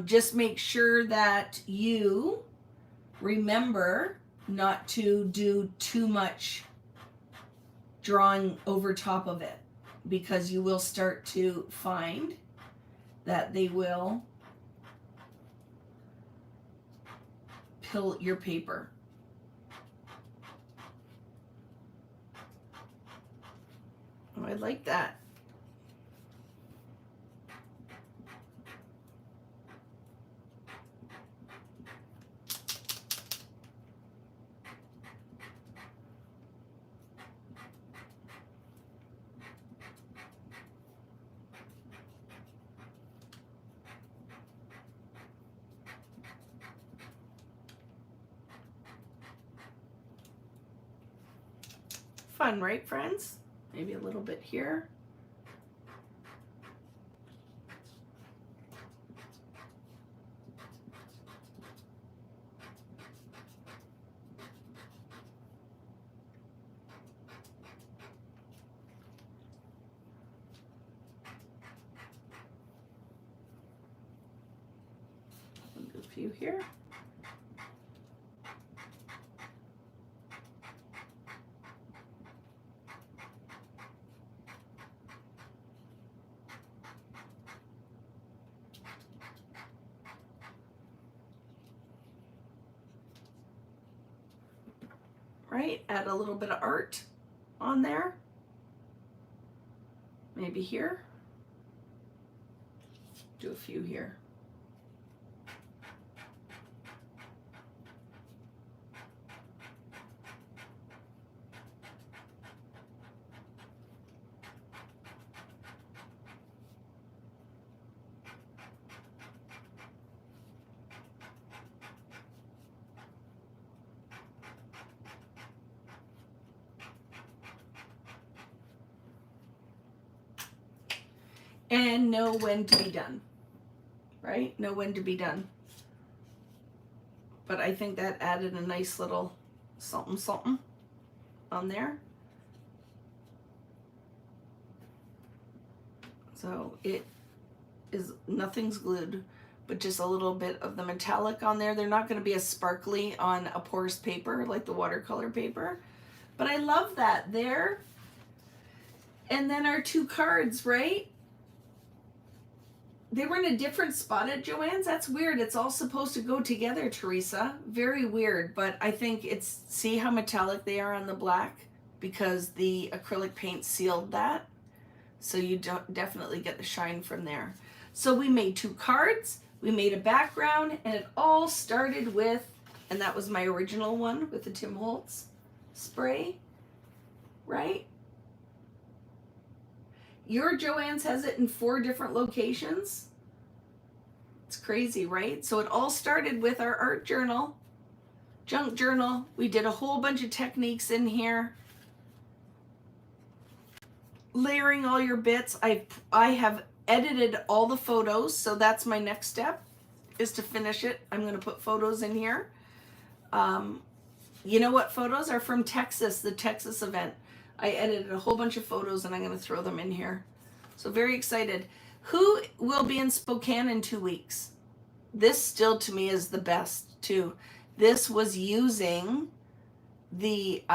Just make sure that you remember not to do too much drawing over top of it, because you will start to find that they will pill your paper. Oh, I like that. Fun, right, friends? Maybe a little bit here. few here. Right, add a little bit of art on there. Maybe here. Do a few here. And know when to be done, right? Know when to be done. But I think that added a nice little something something on there. So it is, nothing's glued, but just a little bit of the metallic on there. They're not going to be as sparkly on a porous paper like the watercolor paper, but I love that there. And then our two cards, right? They were in a different spot at Joann's. That's weird. It's all supposed to go together, Teresa. Very weird, but I think it's, see how metallic they are on the black? Because the acrylic paint sealed that. So you don't definitely get the shine from there. So we made two cards, we made a background, and it all started with, and that was my original one with the Tim Holtz spray, right? Your Joann's has it in 4 different locations. It's crazy, right? So it all started with our art journal, junk journal. We did a whole bunch of techniques in here. Layering all your bits. I have edited all the photos, so that's my next step, is to finish it. I'm going to put photos in here. You know what photos are from Texas, the Texas event. I edited a whole bunch of photos and I'm going to throw them in here. So very excited. Who will be in Spokane in 2 weeks? This still to me is the best too. This was using the,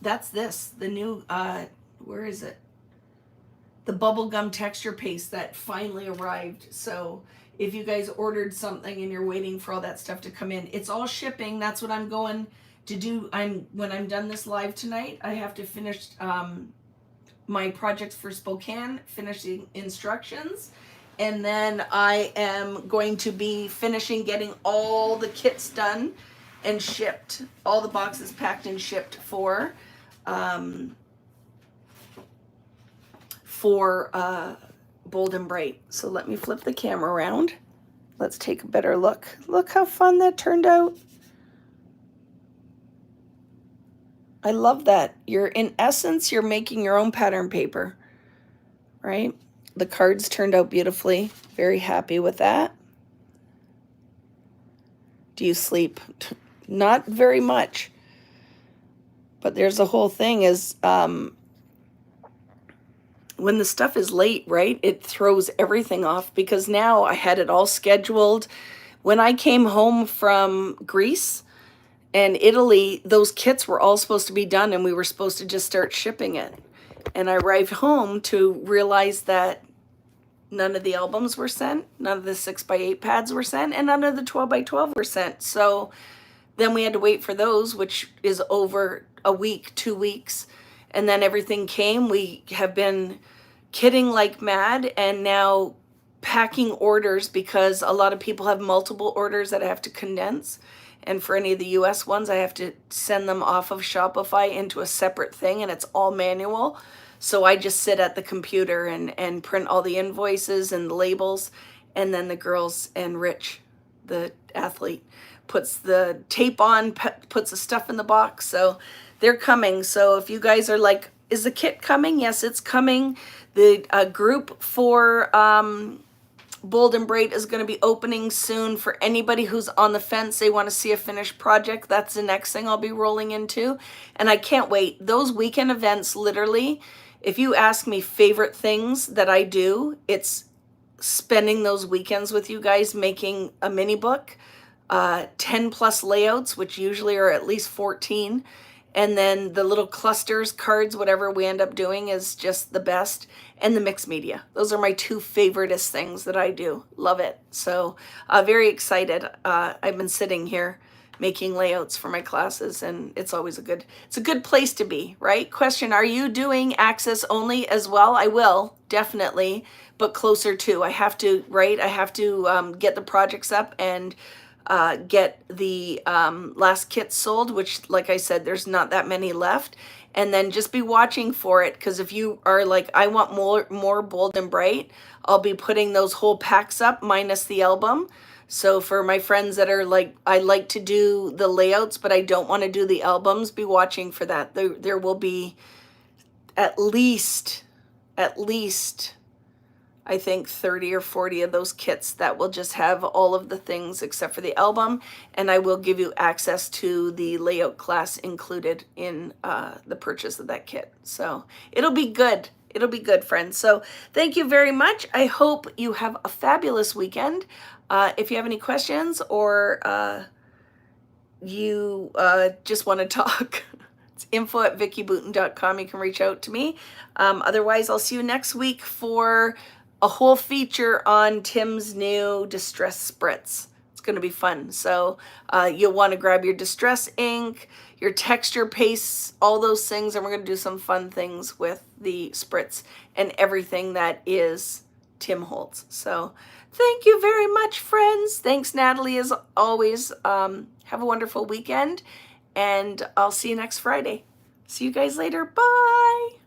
that's this, the new, where is it? The bubblegum texture paste that finally arrived. So if you guys ordered something and you're waiting for all that stuff to come in, it's all shipping. That's what I'm going to do. When I'm done this live tonight, I have to finish my projects for Spokane, finish the instructions, and then I am going to be finishing getting all the kits done and shipped, all the boxes packed and shipped for Bold and Bright. So let me flip the camera around. Let's take a better look. Look how fun that turned out. I love that. In essence, you're making your own pattern paper, right? The cards turned out beautifully. Very happy with that. Do you sleep? Not very much. But there's the whole thing is, when the stuff is late, right, it throws everything off, because now I had it all scheduled. When I came home from Greece and Italy, those kits were all supposed to be done and we were supposed to just start shipping it. And I arrived home to realize that none of the albums were sent, none of the 6x8 pads were sent, and none of the 12x12 were sent. So then we had to wait for those, which is over a week, 2 weeks. And then everything came. We have been kitting like mad and now packing orders, because a lot of people have multiple orders that I have to condense. And for any of the US ones, I have to send them off of Shopify into a separate thing, and it's all manual. So I just sit at the computer and print all the invoices and the labels. And then the girls and Rich, the athlete, puts the tape on, puts the stuff in the box. So they're coming. So if you guys are like, is the kit coming? Yes, it's coming. The group for Bold and Bright is going to be opening soon for anybody who's on the fence. They want to see a finished project. That's the next thing I'll be rolling into. And I can't wait. Those weekend events, literally, if you ask me favorite things that I do, it's spending those weekends with you guys making a mini book, 10 plus layouts, which usually are at least 14. And then the little clusters, cards, whatever we end up doing is just the best. And the mixed media. Those are my two favoriteest things that I do. Love it. So very excited. I've been sitting here making layouts for my classes, and it's always it's a good place to be, right? Question, are you doing access only as well? I will, definitely, but closer to. I have to, right? I have to get the projects up and get the last kits sold, which, like I said, there's not that many left. And then just be watching for it, because if you are like, I want more bold and bright, I'll be putting those whole packs up minus the album. So for my friends that are like, I like to do the layouts, but I don't want to do the albums, be watching for that. There will be at least, I think 30 or 40 of those kits that will just have all of the things except for the album. And I will give you access to the layout class included in the purchase of that kit. So it'll be good. It'll be good, friends. So thank you very much. I hope you have a fabulous weekend. If you have any questions or you just want to talk, it's info@vickyboutin.com. You can reach out to me. Otherwise, I'll see you next week for a whole feature on Tim's new distress spritz. It's going to be fun. So you'll want to grab your distress ink, your texture pastes, all those things, and we're going to do some fun things with the spritz and everything that is Tim Holtz. So thank you very much, friends. Thanks, Natalie, as always. Have a wonderful weekend, and I'll see you next Friday. See you guys later. Bye.